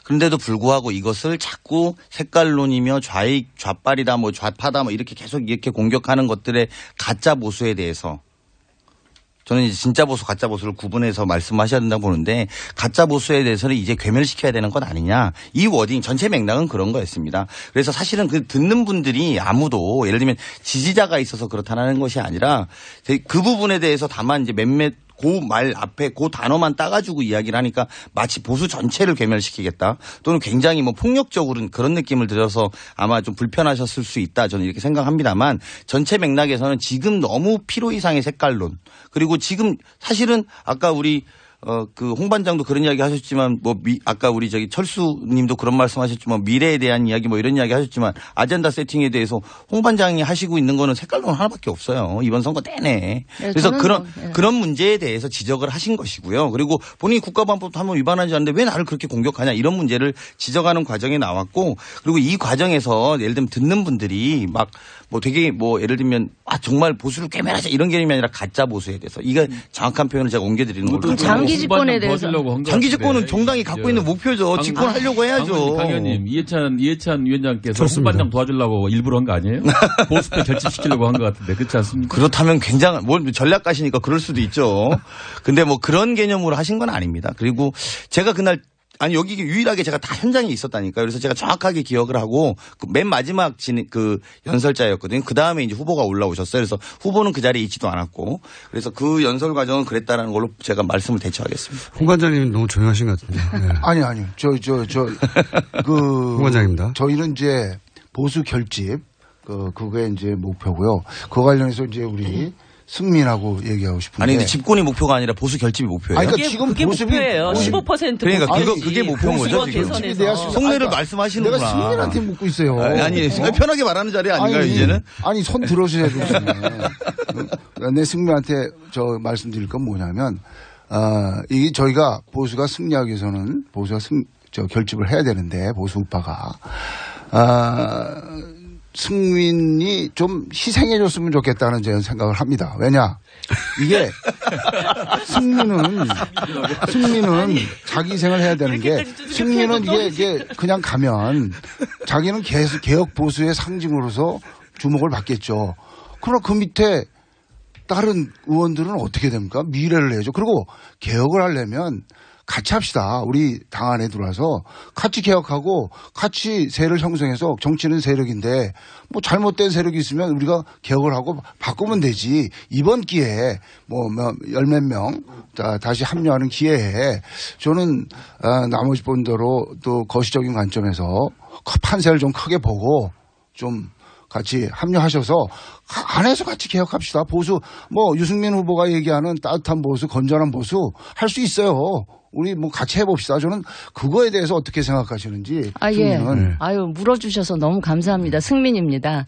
그런데도 불구하고 이것을 자꾸 색깔론이며 좌빨이다, 좌파다, 이렇게 계속 이렇게 공격하는 것들의 가짜 보수에 대해서 저는 이제 진짜 보수, 가짜 보수를 구분해서 말씀하셔야 된다고 보는데 가짜 보수에 대해서는 이제 괴멸시켜야 되는 것 아니냐. 이 워딩 전체 맥락은 그런 거였습니다. 그래서 사실은 그 듣는 분들이 아무도 예를 들면 지지자가 있어서 그렇다는 것이 아니라 그 부분에 대해서 다만 이제 몇몇 그 말 앞에 그 단어만 따가지고 이야기를 하니까 마치 보수 전체를 괴멸시키겠다 또는 굉장히 뭐 폭력적으로 그런 느낌을 들어서 아마 좀 불편하셨을 수 있다 저는 이렇게 생각합니다만 전체 맥락에서는 지금 너무 필요 이상의 색깔론 그리고 지금 사실은 아까 우리 그 홍 반장도 그런 이야기 하셨지만 아까 우리 철수 님도 그런 말씀 하셨지만 미래에 대한 이야기 뭐 이런 이야기 하셨지만 아젠다 세팅에 대해서 홍 반장이 하시고 있는 거는 색깔론 하나밖에 없어요. 이번 선거 내내. 네, 그래서 그런 문제에 대해서 지적을 하신 것이고요. 그리고 본인이 국가보안법도 한번 위반하지 않는데 왜 나를 그렇게 공격하냐 이런 문제를 지적하는 과정에 나왔고 그리고 이 과정에서 예를 들면 듣는 분들이 막 뭐 되게 뭐 예를 들면 정말 보수를 괴멸하자 이런 개념이 아니라 가짜 보수에 대해서 이게 정확한 표현을 제가 옮겨드리는 걸로. 장기 집권에 대해서. 장기 집권은 정당이 갖고 있는 목표죠. 집권하려고 해야죠. 당연히 이해찬 위원장께서 홍 반장 도와주려고 일부러 한 거 아니에요? 보수표 결집시키려고 한 것 같은데 그렇지 않습니까? 그렇다면 굉장한 전략가시니까 그럴 수도 있죠. 근데 뭐 그런 개념으로 하신 건 아닙니다. 그리고 제가 그날 여기 유일하게 제가 다 현장에 있었다니까요. 그래서 제가 정확하게 기억을 하고 맨 마지막 그 연설자였거든요. 그 다음에 이제 후보가 올라오셨어요. 그래서 후보는 그 자리에 있지도 않았고 그래서 그 연설 과정은 그랬다라는 걸로 제가 말씀을 대처하겠습니다. 홍 관장님 너무 조용하신 것 같은데. 네. 아니요. 홍 관장입니다. 저희는 이제 보수 결집 그게 이제 목표고요. 그 관련해서 이제 우리 승민하고 얘기하고 싶은데. 아니 근데 집권이 목표가 아니라 보수 결집이 목표예요. 아니, 그러니까 지금 그게 목표예요. 15% 그러니까 그게 목표인 거죠 지금. 속내를 말씀하시는구나. 내가 승민한테 묻고 있어요. 아니 편하게 말하는 자리 아닌가요 이제는? 아니 손 들어주셔야 되겠네. 내 승민한테 말씀드릴 건 뭐냐면 이게 저희가 보수가 승리하기 위해서는 보수가 결집을 해야 되는데 보수 우파가 승민이 좀 희생해줬으면 좋겠다는 제 생각을 합니다. 왜냐? 이게 승민은 자기 희생을 해야 되는 게 승민은 이게 그냥 가면 자기는 계속 개혁 보수의 상징으로서 주목을 받겠죠. 그러나 그 밑에 다른 의원들은 어떻게 됩니까? 미래를 내죠. 그리고 개혁을 하려면 같이 합시다. 우리 당 안에 들어와서 같이 개혁하고 같이 세를 형성해서 정치는 세력인데 뭐 잘못된 세력이 있으면 우리가 개혁을 하고 바꾸면 되지. 이번 기회에 열몇 명 다시 합류하는 기회에 저는 나머지 분들로 또 거시적인 관점에서 판세를 좀 크게 보고 좀 같이 합류하셔서 안에서 같이 개혁합시다. 보수 유승민 후보가 얘기하는 따뜻한 보수, 건전한 보수 할 수 있어요. 우리 같이 해봅시다. 저는 그거에 대해서 어떻게 생각하시는지. 예. 물어주셔서 너무 감사합니다. 승민입니다.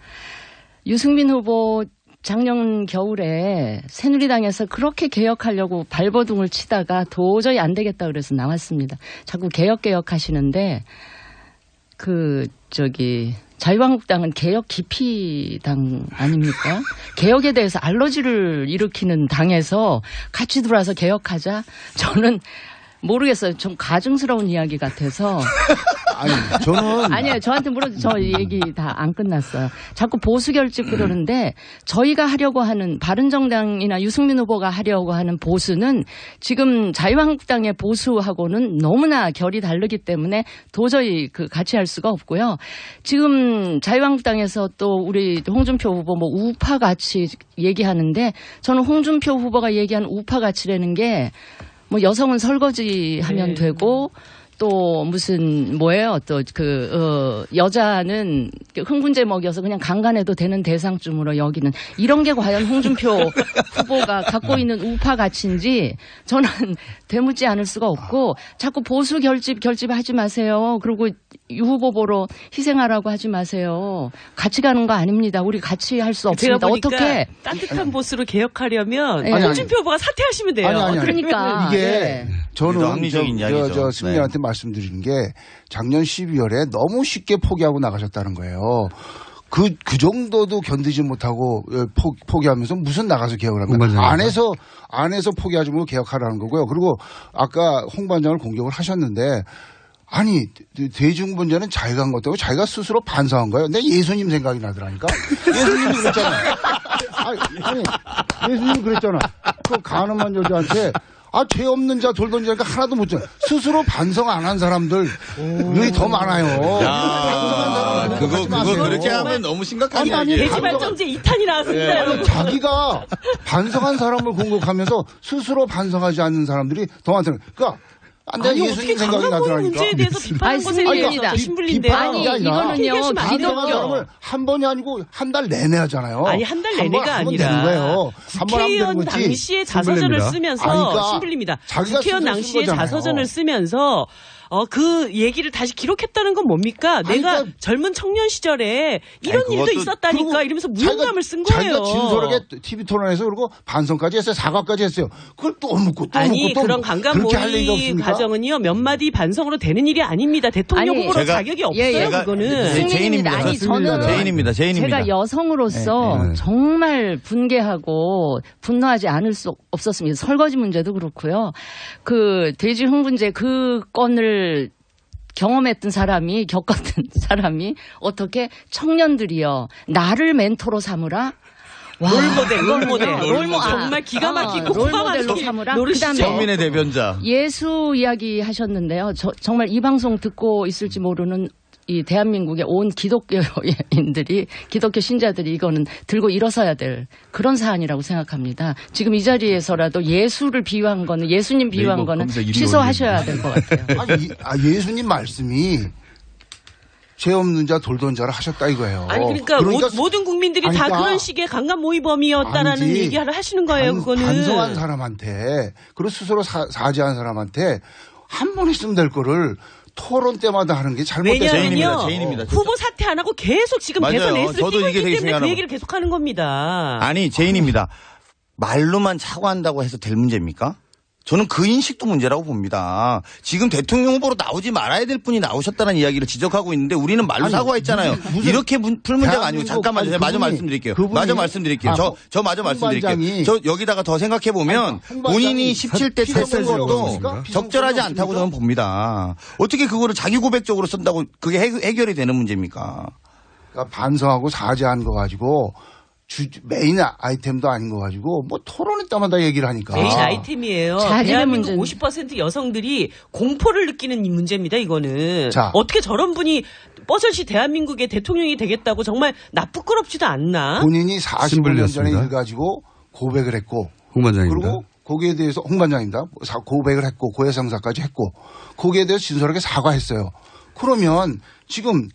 유승민 후보 작년 겨울에 새누리당에서 그렇게 개혁하려고 발버둥을 치다가 도저히 안 되겠다 그래서 나왔습니다. 자꾸 개혁 하시는데 자유한국당은 개혁 기피당 아닙니까? 개혁에 대해서 알러지를 일으키는 당에서 같이 들어와서 개혁하자? 저는 모르겠어요. 좀 가증스러운 이야기 같아서. 아니에요. 저한테 저 얘기 다 안 끝났어요. 자꾸 보수 결집 그러는데 저희가 하려고 하는 바른정당이나 유승민 후보가 하려고 하는 보수는 지금 자유한국당의 보수하고는 너무나 결이 다르기 때문에 도저히 같이 할 수가 없고요. 지금 자유한국당에서 또 우리 홍준표 후보 우파 가치 얘기하는데 저는 홍준표 후보가 얘기한 우파 가치라는 게 여성은 설거지 하면 되고 또 무슨 여자는 흥분제 먹여서 그냥 강간해도 되는 대상쯤으로 여기는 이런 게 과연 홍준표 후보가 갖고 있는 우파 가치인지 저는 되묻지 않을 수가 없고 자꾸 보수 결집하지 마세요. 그리고 유 후보 보러 희생하라고 하지 마세요. 같이 가는 거 아닙니다. 우리 같이 할 수 없습니다. 어떻게 따뜻한 보수로 개혁하려면 홍준표 후보가 사퇴하시면 돼요. 그러니까 이게 저는 합리적인 이야기죠. 승민한테 말씀드리는 게 작년 12월에 너무 쉽게 포기하고 나가셨다는 거예요. 그 정도도 견디지 못하고 포기하면서 무슨 나가서 개혁을 합니까? 안에서 포기하지 말고 개혁하라는 거고요. 그리고 아까 홍 반장을 공격을 하셨는데 아니 대중분자는 자기가 한 것도 자기가 스스로 반성한 거예요. 내 예수님 생각이 나더라니까. 예수님이 그랬잖아. 아니 예수님이 그랬잖아. 그 가늠한 여자한테 죄 없는 자 돌던 자니까 하나도 못 줘. 스스로 반성 안 한 사람들이 더 많아요. 그거 그렇게 하면 너무 심각한 아니, 이야기예요. 돼지발정제 2탄이 나왔습니다. 여러분. 자기가 반성한 사람을 공격하면서 스스로 반성하지 않는 사람들이 더 많다는. 그러니까 아니 어떻게 강간보호 문제에 대해서 비판한 것에 대해서 신불린데요. 아니 이거는요. 반성한 사람을 한 번이 아니고 한 달 내내 하잖아요. 아니 한 달 내내가 아니라 국회의원 당시에 자서전을 쓰면서 신불립니다. 국회의원 당시에 자서전을 쓰면서 그 얘기를 다시 기록했다는 건 뭡니까? 내가 젊은 청년 시절에 이런 일도 있었다니까 이러면서 무용담을 쓴 거예요. 자기가 진솔하게 TV 토론에서 그리고 반성까지 했어요. 사과까지 했어요. 그걸 또 묻고 또 아니 묻고 또 그런 강간모의 과정은요. 몇 마디 반성으로 되는 일이 아닙니다. 대통령 후보로 자격이 없어요. 그거는. 제인입니다. 아니 저는 제인입니다. 제가 여성으로서 정말 분개하고 분노하지 않을 수 없었습니다. 설거지 문제도 그렇고요. 그 돼지 흥분제 그 건을 겪었던 사람이 어떻게 청년들이요 나를 멘토로 삼으라. 롤모델. 정말 기가 막히고 코가 막히고 삼으라. 노릇이죠. 정민의 대변자. 예수 이야기 하셨는데요. 정말 이 방송 듣고 있을지 모르는 이 대한민국의 온 기독교인들이 기독교 신자들이 이거는 들고 일어서야 될 그런 사안이라고 생각합니다. 지금 이 자리에서라도 예수를 비유한 거는 예수님 비유한 거는 취소하셔야 될 것 같아요. 아니, 예수님 말씀이 죄 없는 자 돌던 자를 하셨다 이거예요. 아니 그러니까 모든 국민들이 다 그런 식의 강간 모의범이었다라는 얘기를 하시는 거예요. 그거는 반성한 사람한테 그리고 스스로 사죄한 사람한테 한 번 있으면 될 거를 토론 때마다 하는 게 잘못된 제인입니다. 후보 사퇴 안 하고 계속 지금 대선 레이스를 뛰고 있기 때문에 그 얘기를 계속하는 겁니다. 아니 제인입니다. 말로만 사과한다고 해서 될 문제입니까? 저는 그 인식도 문제라고 봅니다. 지금 대통령 후보로 나오지 말아야 될 분이 나오셨다는 이야기를 지적하고 있는데 우리는 말로 사과했잖아요. 이렇게 풀 문제가 아니고 잠깐만요. 제가 마저 말씀드릴게요. 마저 말씀드릴게요. 저 마저 말씀드릴게요. 저 여기다가 더 생각해 보면 본인이 17대 때 쓴 것도 적절하지 않다고 저는 봅니다. 어떻게 그거를 자기 고백적으로 쓴다고 그게 해결이 되는 문제입니까? 그러니까 반성하고 사죄한 거 가지고 메인 아이템도 아닌 거 가지고 뭐 토론을 때마다 얘기를 하니까. 메인 아이템이에요. 대한민국 50% 여성들이 공포를 느끼는 문제입니다. 이거는. 어떻게 저런 분이 뻐젓이 대한민국의 대통령이 되겠다고 정말 부끄럽지도 않나. 본인이 45년 전에 일 가지고 고백을 했고. 홍반장입니다. 그리고 거기에 대해서 홍반장입니다. 고백을 했고 고해성사까지 했고 거기에 대해서 진솔하게 사과했어요. 그러면 지금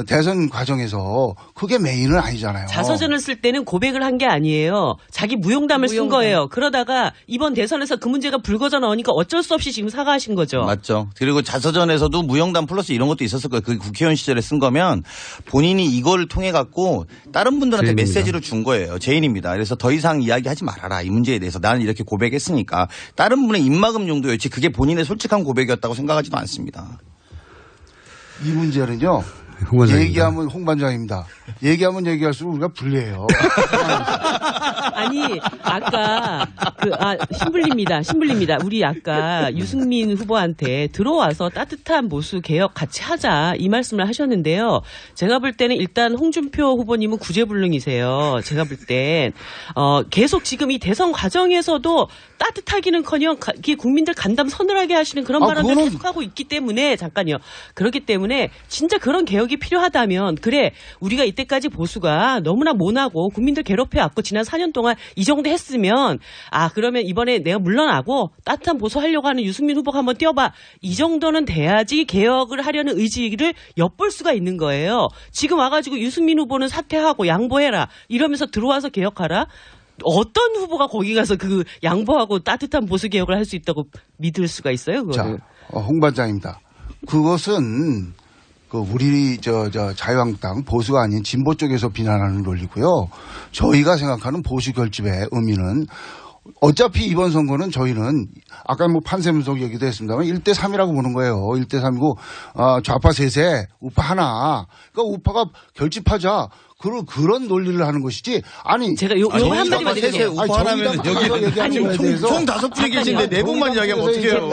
대선 과정에서 그게 메인은 아니잖아요. 자서전을 쓸 때는 고백을 한 게 아니에요. 자기 무용담을 쓴 거예요. 그러다가 이번 대선에서 그 문제가 불거져 나오니까 어쩔 수 없이 지금 사과하신 거죠. 맞죠. 그리고 자서전에서도 무용담 플러스 이런 것도 있었을 거예요. 그 국회의원 시절에 쓴 거면 본인이 이걸 통해 갖고 다른 분들한테 제인입니다. 메시지를 준 거예요. 제인입니다. 그래서 더 이상 이야기하지 말아라. 이 문제에 대해서 나는 이렇게 고백했으니까 다른 분의 입막음 정도였지 그게 본인의 솔직한 고백이었다고 생각하지도 않습니다. 이 문제는요. 얘기하면 홍반장입니다. 얘기하면 얘기할수록 우리가 불리해요. 아니 아까 신불립니다. 우리 아까 유승민 후보한테 들어와서 따뜻한 보수 개혁 같이 하자 이 말씀을 하셨는데요. 제가 볼 때는 일단 홍준표 후보님은 구제불능이세요. 제가 볼 땐 계속 지금 이 대선 과정에서도 따뜻하기는커녕 국민들 간담 서늘하게 하시는 그런 발언을 계속하고 있기 때문에 잠깐요. 그렇기 때문에 진짜 그런 개혁이 필요하다면 그래 우리가 이때까지 보수가 너무나 모나고 국민들 괴롭혀왔고 지난 4년 동안 이 정도 했으면 그러면 이번에 내가 물러나고 따뜻한 보수 하려고 하는 유승민 후보가 한번 뛰어봐. 이 정도는 돼야지 개혁을 하려는 의지를 엿볼 수가 있는 거예요. 지금 와가지고 유승민 후보는 사퇴하고 양보해라 이러면서 들어와서 개혁하라. 어떤 후보가 거기 가서 그 양보하고 따뜻한 보수 개혁을 할 수 있다고 믿을 수가 있어요? 그거를. 자, 홍반장입니다. 그것은 우리 자유한국당 보수가 아닌 진보 쪽에서 비난하는 논리고요. 저희가 생각하는 보수 결집의 의미는 어차피 이번 선거는 저희는 아까 판세 분석 얘기도 했습니다만 1대3이라고 보는 거예요. 1대3이고 좌파 셋에 우파 하나. 그러니까 우파가 결집하자. 그런 논리를 하는 것이지. 아니 제가 요 한마디만 셋에 우파하면 여기 총 5분이 계신데 4분만 이야기하면 어떡해요.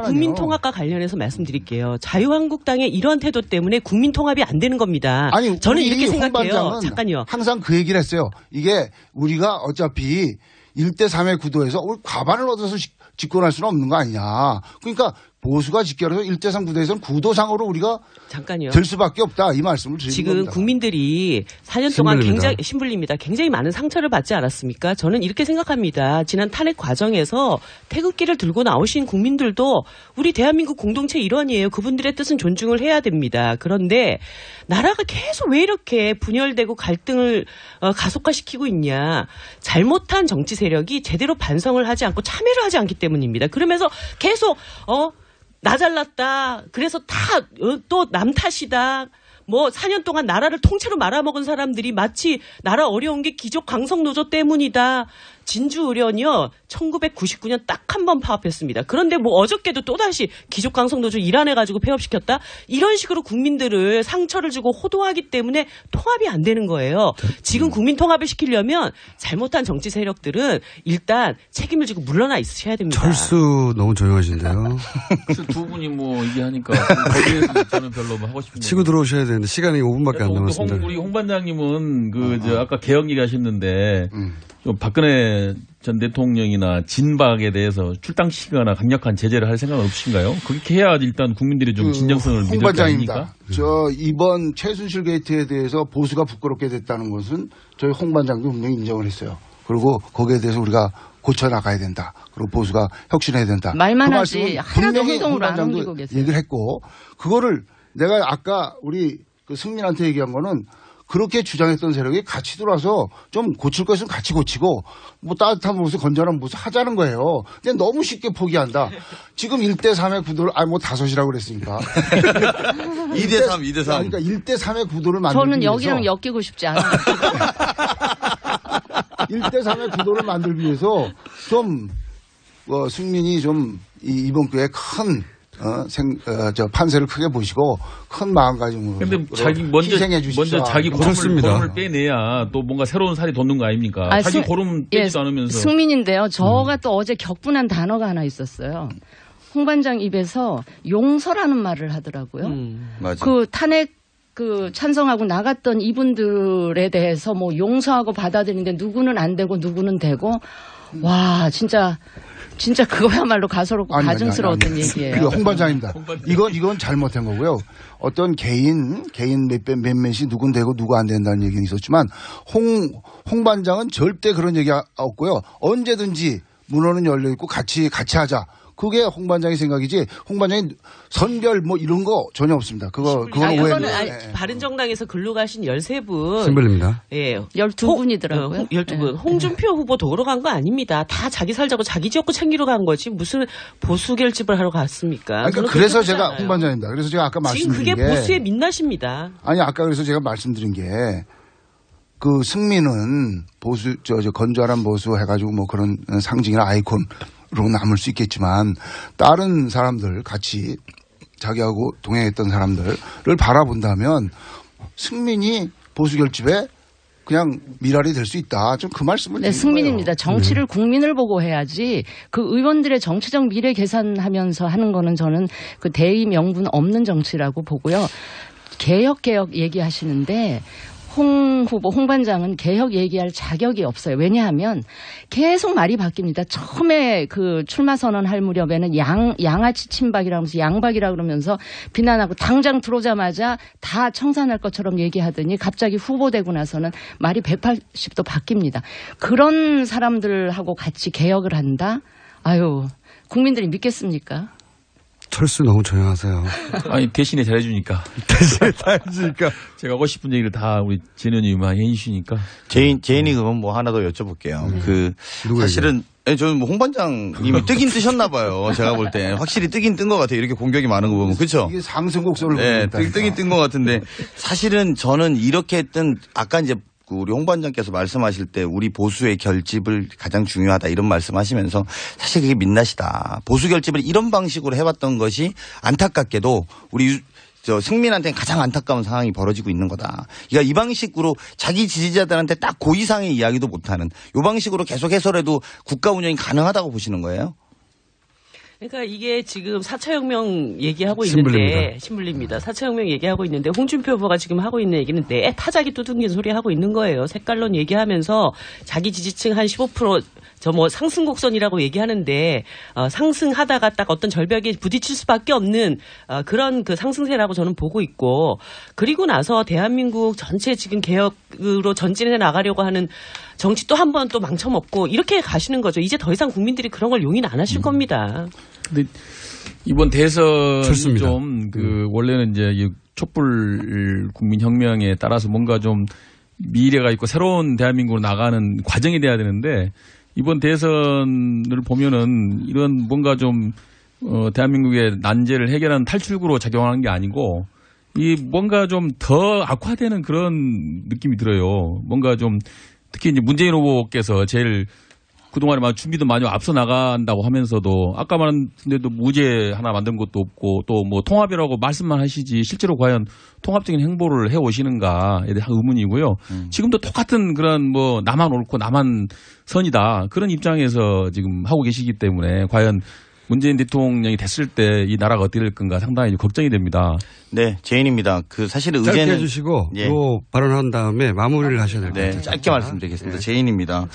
국민통합과 관련해서 말씀드릴게요. 자유한국당의 이런 태도 때문에 국민통합이 안 되는 겁니다. 아니, 저는 이렇게 생각해요. 잠깐요. 항상 그 얘기를 했어요. 이게 우리가 어차피 1대 3의 구도에서 우리 과반을 얻어서 집권할 수는 없는 거 아니냐. 그러니까 보수가 집결해서 1대 3 구도에서는 구도상으로 우리가 잠깐요. 될 수밖에 없다. 이 말씀을 드리는 지금 겁니다. 국민들이 4년 동안 신불립니다. 굉장히 많은 상처를 받지 않았습니까? 저는 이렇게 생각합니다. 지난 탄핵 과정에서 태극기를 들고 나오신 국민들도 우리 대한민국 공동체 일원이에요. 그분들의 뜻은 존중을 해야 됩니다. 그런데 나라가 계속 왜 이렇게 분열되고 갈등을 가속화시키고 있냐. 잘못한 정치 세력이 제대로 반성을 하지 않고 참여를 하지 않기 때문입니다. 그러면서 계속 나 잘났다. 그래서 다 또 남 탓이다. 뭐 4년 동안 나라를 통째로 말아먹은 사람들이 마치 나라 어려운 게 기족 강성노조 때문이다. 진주의련이요 1999년 딱 한 번 파업했습니다. 그런데 뭐 어저께도 또다시 기족 강성노조 일환해가지고 폐업시켰다. 이런 식으로 국민들을 상처를 주고 호도하기 때문에 통합이 안 되는 거예요. 지금 국민 통합을 시키려면 잘못한 정치 세력들은 일단 책임을 지고 물러나 있으셔야 됩니다. 철수 너무 조용하신데요. 두 분이 뭐 얘기하니까 거기에서 저는 별로 뭐 하고 싶은 치고 들어오셔야 되는데 시간이 5분밖에 안 남았습니다. 우리 홍 반장님은 아까 개혁 얘기하셨는데 좀 박근혜 전 대통령이나 진박에 대해서 출당시키거나 강력한 제재를 할 생각은 없으신가요? 그렇게 해야 일단 국민들이 좀 진정성을 믿을 거 아닙니까? 저 이번 최순실 게이트에 대해서 보수가 부끄럽게 됐다는 것은 저희 홍 반장도 분명히 인정을 했어요. 그리고 거기에 대해서 우리가 고쳐나가야 된다. 그리고 보수가 혁신해야 된다. 말만 하지 하나도 행동으로 안 옮기고 계세요. 얘기를 했고 그거를 내가 아까 우리 그 승민한테 얘기한 거는 그렇게 주장했던 세력이 같이 들어와서 좀 고칠 것은 같이 고치고 뭐 따뜻한 모습 건전한 모습 하자는 거예요. 근데 너무 쉽게 포기한다. 지금 1대 3의 구도를 뭐 5이라고 그랬으니까. 2대 3, 2대 3. 그러니까 1대 3의 구도를 만들기 저는 위해서 여기랑 엮이고 싶지 않아요. 1대 3의 구도를 만들기 위해서 좀 승민이 좀 이번 기회에 큰 판세를 크게 보시고 큰 마음가짐으로 근데 자기 먼저 자기 고름을 빼내야 또 뭔가 새로운 살이 돋는 거 아닙니까? 자기 고름 빼지도 않으면서. 승민인데요. 저가 또 어제 격분한 단어가 하나 있었어요. 홍 반장 입에서 용서라는 말을 하더라고요. 맞아. 그 탄핵 찬성하고 나갔던 이분들에 대해서 뭐 용서하고 받아들이는데 누구는 안 되고 누구는 되고 와 진짜 그거야말로 가소롭고 가증스러웠던 얘기예요. 홍 반장입니다. 이건 잘못한 거고요. 어떤 개인 몇몇이 누군 되고 누구 안 된다는 얘기는 있었지만 홍 반장은 절대 그런 얘기 없고요. 언제든지 문호는 열려 있고 같이 하자. 그게 홍 반장의 생각이지. 홍 반장이 선별 뭐 이런 거 전혀 없습니다. 그거는 오해입니다. 바른정당에서 근로 가신 13분. 신불립니다. 예. 12분이더라고요. 12분. 홍준표 후보 도우러 간 거 아닙니다. 다 자기 살자고 자기 지역구 챙기러 간 거지. 무슨 보수 결집을 하러 갔습니까? 그래서 제가 홍 반장입니다. 그래서 제가 아까 말씀드린 게. 지금 그게 보수의 민낯입니다. 아니, 아까 그래서 제가 말씀드린 게 그 승민은 보수, 건조한 보수 해가지고 뭐 그런 상징이나 아이콘 로 남을 수 있겠지만 다른 사람들 같이 자기하고 동행했던 사람들을 바라본다면 승민이 보수 결집에 그냥 미랄이 될 수 있다. 좀 그 말씀을 드리는 승민입니다. 정치를 국민을 보고 해야지 그 의원들의 정치적 미래 계산하면서 하는 거는 저는 그 대의 명분 없는 정치라고 보고요. 개혁 얘기하시는데 홍 반장은 개혁 얘기할 자격이 없어요. 왜냐하면 계속 말이 바뀝니다. 처음에 그 출마 선언할 무렵에는 양아치 친박이라면서 양박이라 그러면서 비난하고 당장 들어오자마자 다 청산할 것처럼 얘기하더니 갑자기 후보되고 나서는 말이 180도 바뀝니다. 그런 사람들하고 같이 개혁을 한다? 아유, 국민들이 믿겠습니까? 철수 너무 조용하세요. 아니 대신에 잘해주니까. 제가 하고 싶은 얘기를 다 우리 재현님이 해주시니까. 제인이 그러면 뭐 하나 더 여쭤볼게요. 사실은 저는 뭐 홍 반장님이 뜨긴 뜨셨나 봐요. 제가 볼 때 확실히 뜨긴 뜬 것 같아요. 이렇게 공격이 많은 거 보면 그렇죠? 이게 상승곡선을 뜨긴 뜬 것 같은데 사실은 저는 이렇게 했던 아까 이제 우리 홍 반장께서 말씀하실 때 우리 보수의 결집을 가장 중요하다 이런 말씀하시면서 사실 그게 민낯이다. 보수 결집을 이런 방식으로 해왔던 것이 안타깝게도 우리 승민한테는 가장 안타까운 상황이 벌어지고 있는 거다. 그러니까 이 방식으로 자기 지지자들한테 딱 그 이상의 이야기도 못하는 이 방식으로 계속 해서라도 국가 운영이 가능하다고 보시는 거예요? 그러니까 이게 지금 4차 혁명 얘기하고 있는데 신불립니다. 4차 혁명 얘기하고 있는데 홍준표 후보가 지금 하고 있는 얘기는 내 타자기 두둥긴 소리 하고 있는 거예요. 색깔론 얘기하면서 자기 지지층 한 15% 저 뭐 상승 곡선이라고 얘기하는데 상승하다가 딱 어떤 절벽에 부딪힐 수밖에 없는 그런 그 상승세라고 저는 보고 있고, 그리고 나서 대한민국 전체 지금 개혁으로 전진해 나가려고 하는 정치 또 한 번 또 망쳐먹고 이렇게 가시는 거죠. 이제 더 이상 국민들이 그런 걸 용인 안 하실 겁니다. 근데 이번 대선이 좀 원래는 이제 이 촛불 국민혁명에 따라서 뭔가 좀 미래가 있고 새로운 대한민국으로 나가는 과정이 돼야 되는데, 이번 대선을 보면은 이런 뭔가 좀 대한민국의 난제를 해결하는 탈출구로 작용하는 게 아니고 이 뭔가 좀 더 악화되는 그런 느낌이 들어요. 뭔가 좀 특히 이제 문재인 후보께서 제일 그동안에 막 준비도 많이 앞서 나간다고 하면서도 아까 말한데도 무죄 하나 만든 것도 없고 또 뭐 통합이라고 말씀만 하시지 실제로 과연 통합적인 행보를 해 오시는가에 대한 의문이고요. 지금도 똑같은 그런 뭐 나만 옳고 나만 선이다 그런 입장에서 지금 하고 계시기 때문에 과연 문재인 대통령이 됐을 때 이 나라가 어떻게 될 건가 상당히 걱정이 됩니다. 네, 제인입니다. 사실은 짧게 의제는 해주시고 또 발언한 다음에 마무리를 하셔야 될 것 같아요. 짧게 말씀드리겠습니다. 제인입니다.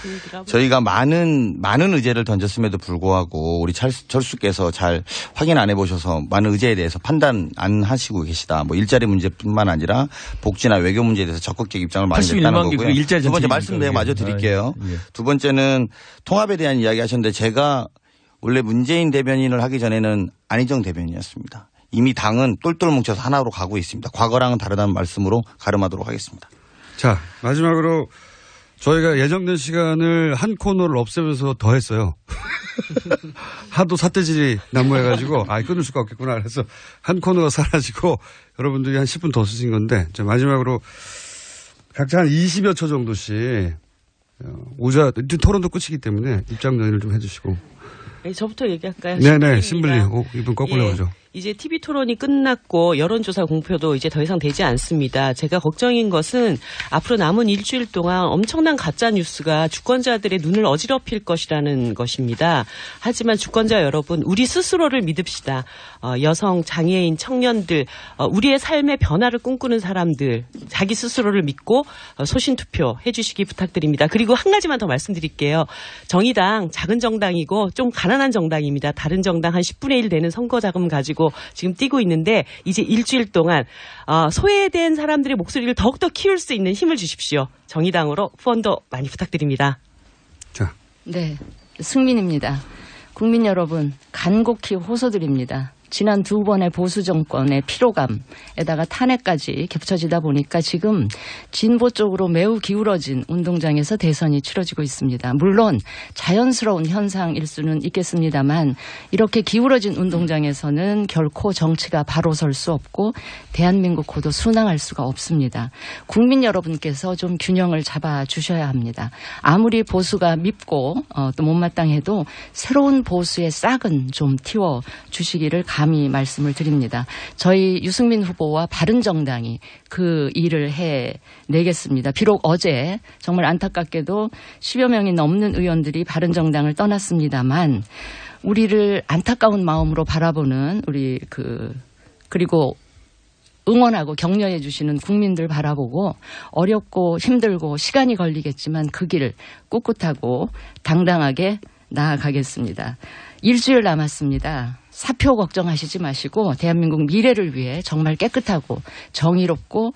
저희가 많은 의제를 던졌음에도 불구하고 우리 철수께서 잘 확인 안 해보셔서 많은 의제에 대해서 판단 안 하시고 계시다. 뭐 일자리 문제뿐만 아니라 복지나 외교 문제에 대해서 적극적 입장을 많이 냈다는 거고요. 두 번째 말씀 내가 마저 드릴게요. 두 번째는 통합에 대한 이야기 하셨는데 제가 원래 문재인 대변인을 하기 전에는 안희정 대변인이었습니다. 이미 당은 똘똘 뭉쳐서 하나로 가고 있습니다. 과거랑은 다르다는 말씀으로 가름하도록 하겠습니다. 자, 마지막으로 저희가 예정된 시간을 한 코너를 없애면서 더 했어요. 하도 삿대질이 난무해가지고 끊을 수가 없겠구나. 그래서 한 코너가 사라지고 여러분들이 한 10분 더 쓰신 건데, 자, 마지막으로 각자 한 20여 초 정도씩 토론도 끝이기 때문에 입장 정리를 좀 해주시고. 네, 저부터 얘기할까요? 네네, 신불리. 이분 거꾸로 가죠. 이제 TV 토론이 끝났고 여론조사 공표도 이제 더 이상 되지 않습니다. 제가 걱정인 것은 앞으로 남은 일주일 동안 엄청난 가짜 뉴스가 주권자들의 눈을 어지럽힐 것이라는 것입니다. 하지만 주권자 여러분, 우리 스스로를 믿읍시다. 여성, 장애인, 청년들, 우리의 삶의 변화를 꿈꾸는 사람들, 자기 스스로를 믿고 소신투표 해주시기 부탁드립니다. 그리고 한 가지만 더 말씀드릴게요. 정의당 작은 정당이고 좀 가난한 정당입니다. 다른 정당 한 10분의 1 되는 선거 자금 가지고 지금 뛰고 있는데 이제 일주일 동안 소외된 사람들의 목소리를 더욱더 키울 수 있는 힘을 주십시오. 정의당으로 후원도 많이 부탁드립니다. 자. 네, 승민입니다. 국민 여러분, 간곡히 호소드립니다. 지난 두 번의 보수 정권의 피로감에다가 탄핵까지 겹쳐지다 보니까 지금 진보 쪽으로 매우 기울어진 운동장에서 대선이 치러지고 있습니다. 물론 자연스러운 현상일 수는 있겠습니다만 이렇게 기울어진 운동장에서는 결코 정치가 바로 설 수 없고 대한민국 고도 순항할 수가 없습니다. 국민 여러분께서 좀 균형을 잡아주셔야 합니다. 아무리 보수가 밉고 또 못마땅해도 새로운 보수의 싹은 좀 틔워주시기를 감히 말씀을 드립니다. 저희 유승민 후보와 바른정당이 그 일을 해내겠습니다. 비록 어제 정말 안타깝게도 10여 명이 넘는 의원들이 바른정당을 떠났습니다만 우리를 안타까운 마음으로 바라보는 그리고 응원하고 격려해 주시는 국민들 바라보고 어렵고 힘들고 시간이 걸리겠지만 그 길을 꿋꿋하고 당당하게 나아가겠습니다. 일주일 남았습니다. 사표 걱정하시지 마시고 대한민국 미래를 위해 정말 깨끗하고 정의롭고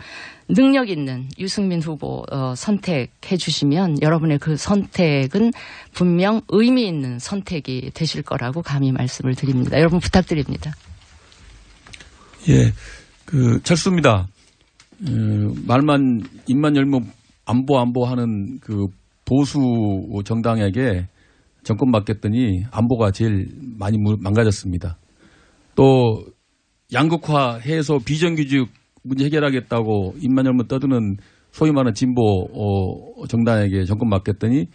능력 있는 유승민 후보 선택해 주시면 여러분의 그 선택은 분명 의미 있는 선택이 되실 거라고 감히 말씀을 드립니다. 여러분 부탁드립니다. 예, 철수입니다. 말만 입만 열면 안보 하는 그 보수 정당에게 정권 맡겼더니 안보가 제일 많이 망가졌습니다. 또 양극화해서 비정규직 문제 해결하겠다고 입만 열면 떠드는 소위 말하는 진보 정당에게 정권 맡겼더니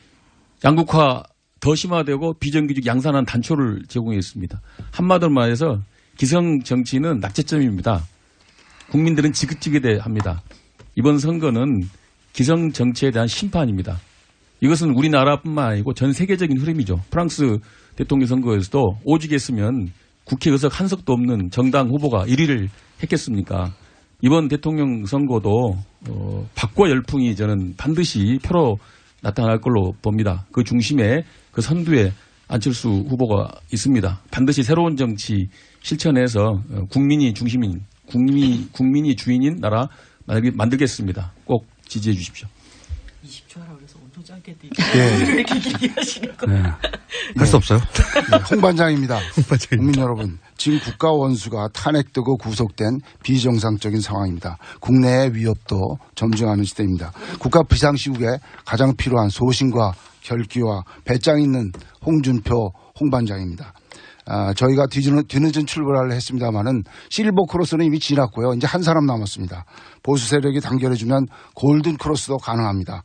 양극화 더 심화되고 비정규직 양산한 단초를 제공했습니다. 한마디로 말해서 기성 정치는 낙제점입니다. 국민들은 지긋지긋해합니다. 이번 선거는 기성 정치에 대한 심판입니다. 이것은 우리나라뿐만 아니고 전 세계적인 흐름이죠. 프랑스 대통령 선거에서도 오직 했으면 국회 의석 한 석도 없는 정당 후보가 1위를 했겠습니까? 이번 대통령 선거도 박과 열풍이 저는 반드시 표로 나타날 걸로 봅니다. 그 중심에 그 선두에 안철수 후보가 있습니다. 반드시 새로운 정치 실천해서 국민이 중심인 국민이 주인인 나라 만들겠습니다. 꼭 지지해 주십시오. 20초 하라 그래서 온통지 않겠대. 네. 이렇게 길게 하시는 거. 네. 할 수 없어요? 네, 홍반장입니다. 국민 여러분, 지금 국가 원수가 탄핵되고 구속된 비정상적인 상황입니다. 국내의 위협도 점증하는 시대입니다. 국가 비상시국에 가장 필요한 소신과 결기와 배짱 있는 홍준표 홍반장입니다. 저희가 뒤늦은 출발을 했습니다마는 실버 크로스는 이미 지났고요. 이제 한 사람 남았습니다. 보수 세력이 단결해주면 골든 크로스도 가능합니다.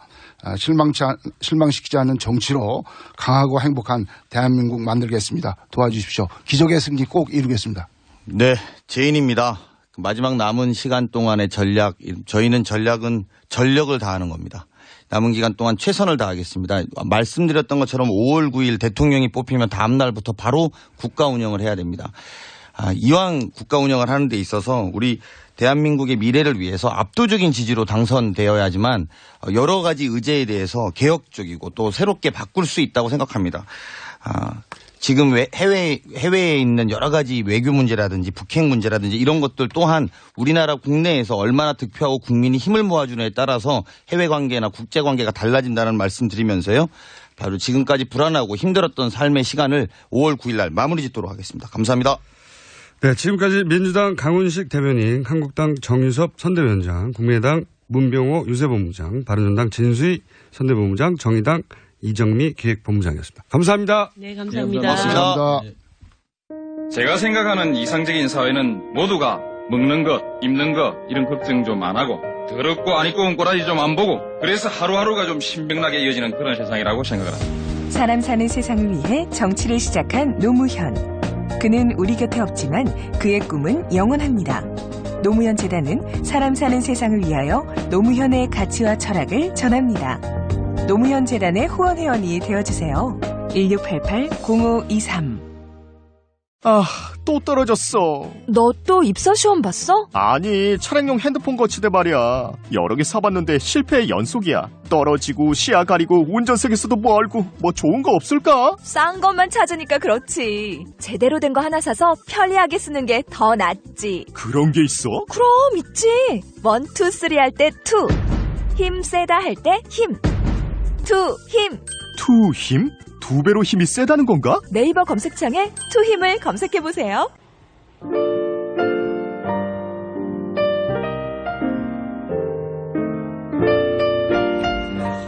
실망시키지 않는 정치로 강하고 행복한 대한민국 만들겠습니다. 도와주십시오. 기적의 승리 꼭 이루겠습니다. 네, 제인입니다. 마지막 남은 시간 동안의 저희는 전력을 다하는 겁니다. 남은 기간 동안 최선을 다하겠습니다. 말씀드렸던 것처럼 5월 9일 대통령이 뽑히면 다음 날부터 바로 국가 운영을 해야 됩니다. 이왕 국가 운영을 하는 데 있어서 우리 대한민국의 미래를 위해서 압도적인 지지로 당선되어야지만 여러 가지 의제에 대해서 개혁적이고 또 새롭게 바꿀 수 있다고 생각합니다. 지금 해외에 있는 여러 가지 외교 문제라든지 북핵 문제라든지 이런 것들 또한 우리나라 국내에서 얼마나 득표하고 국민이 힘을 모아주느냐에 따라서 해외 관계나 국제 관계가 달라진다는 말씀 드리면서요. 바로 지금까지 불안하고 힘들었던 삶의 시간을 5월 9일 날 마무리 짓도록 하겠습니다. 감사합니다. 네, 지금까지 민주당 강훈식 대변인, 한국당 정유섭 선대위원장, 국민의당 문병호 유세본부장, 바른정당 진수희 선대본부장, 정의당 이정미 기획본부장이었습니다. 감사합니다. 네, 감사합니다. 고맙습니다. 제가 생각하는 이상적인 사회는 모두가 먹는 것, 입는 것 이런 걱정 좀 안 하고 더럽고 안 입고 온 꼬라지 좀 안 보고 그래서 하루하루가 좀 신명나게 이어지는 그런 세상이라고 생각을 합니다. 사람 사는 세상을 위해 정치를 시작한 노무현. 그는 우리 곁에 없지만 그의 꿈은 영원합니다. 노무현 재단은 사람 사는 세상을 위하여 노무현의 가치와 철학을 전합니다. 노무현 재단의 후원 회원이 되어주세요. 1688-0523. 또 떨어졌어. 너 또 입사 시험 봤어? 아니, 차량용 핸드폰 거치대 말이야. 여러 개 사봤는데 실패의 연속이야. 떨어지고 시야 가리고 운전석에서도 멀고 뭐 좋은 거 없을까? 싼 것만 찾으니까 그렇지. 제대로 된 거 하나 사서 편리하게 쓰는 게 더 낫지. 그런 게 있어? 그럼 있지. 1, 2, 3 할 때 2. 힘 세다 할 때 힘. 투 힘. 투 힘? 2배로 힘이 세다는 건가? 네이버 검색창에 투 힘을 검색해보세요.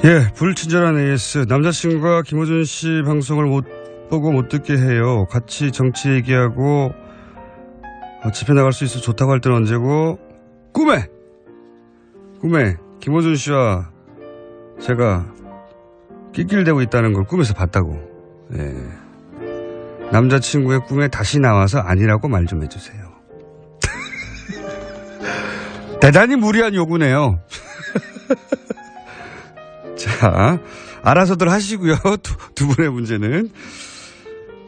예, 불친절한 AS. 남자친구가 김호준 씨 방송을 못 보고 못 듣게 해요. 같이 정치 얘기하고 집회 나갈 수 있어 좋다고 할 때는 언제고? 꿈에 김호준 씨와 제가 낄낄대고 있다는 걸 꿈에서 봤다고. 예. 남자친구의 꿈에 다시 나와서 아니라고 말 좀 해주세요. 대단히 무리한 요구네요. 자, 알아서들 하시고요. 두 분의 문제는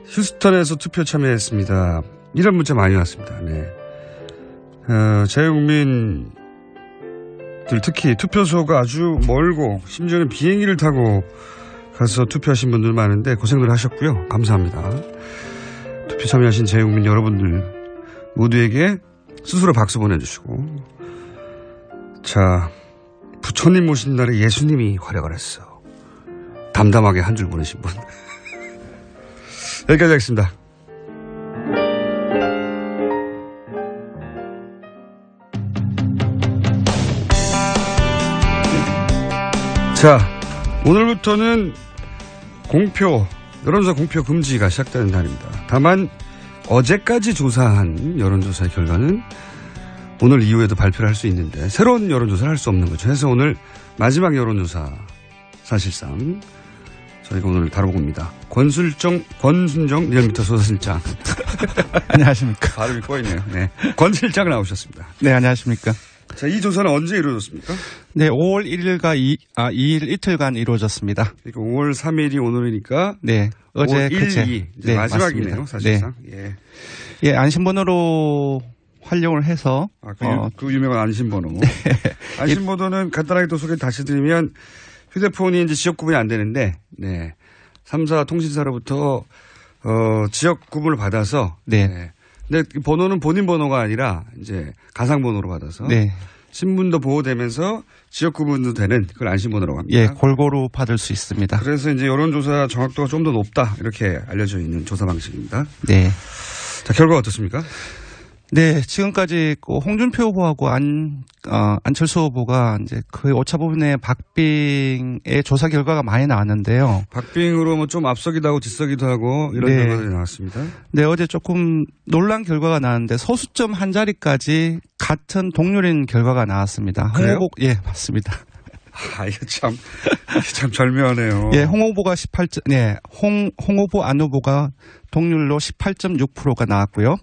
휴스턴에서 투표 참여했습니다. 이런 문자 많이 왔습니다. 네. 자유국민들 특히 투표소가 아주 멀고 심지어는 비행기를 타고 가서 투표하신 분들 많은데 고생들 하셨고요. 감사합니다. 투표 참여하신 자유국민 여러분들 모두에게 스스로 박수 보내주시고, 자, 부처님 모신 날에 예수님이 활약을 했어. 담담하게 한 줄 보내신 분. 여기까지 하겠습니다. 자, 오늘부터는 여론조사 공표 금지가 시작되는 날입니다. 다만 어제까지 조사한 여론조사의 결과는 오늘 이후에도 발표를 할 수 있는데 새로운 여론조사를 할 수 없는 거죠. 그래서 오늘 마지막 여론조사 사실상 저희가 오늘 다뤄보고 옵니다. 권순정 리얼미터 소설실장. 안녕하십니까. 발음이 꼬이네요. 네. 권 실장 나오셨습니다. 네, 안녕하십니까. 자, 이 조사는 언제 이루어졌습니까? 네, 5월 1일과 2일 이틀간 이루어졌습니다. 그러니까 5월 3일이 오늘이니까. 네, 어제 1, 그제. 2. 네, 마지막이네요, 맞습니다. 사실상. 네. 예. 예, 안심번호로 활용을 해서. 그 유명한 안심번호. 네. 안심번호는 간단하게 또 소개 다시 드리면 휴대폰이 이제 지역 구분이 안 되는데, 네. 3사 통신사로부터, 지역 구분을 받아서. 네. 네. 근데 번호는 본인 번호가 아니라 이제 가상번호로 받아서. 네. 신분도 보호되면서 지역 구분도 되는 그걸 안심번호라고 합니다. 예, 골고루 받을 수 있습니다. 그래서 이제 여론조사 정확도가 좀 더 높다. 이렇게 알려져 있는 조사 방식입니다. 네. 자, 결과가 어떻습니까? 네, 지금까지 홍준표 후보하고 안철수 후보가 이제 거의 오차 부분의 박빙의 조사 결과가 많이 나왔는데요. 박빙으로 뭐 좀 앞서기도 하고 뒤서기도 하고 이런 네. 결과들이 나왔습니다. 네, 어제 조금 놀란 결과가 나왔는데 소수점 한 자리까지 같은 동률인 결과가 나왔습니다. 그래요? 예, 맞습니다. 아, 이거 참 절묘하네요. 예, 홍 후보가 18점, 네, 홍 후보 안 후보가 동률로 18.6%가 나왔고요.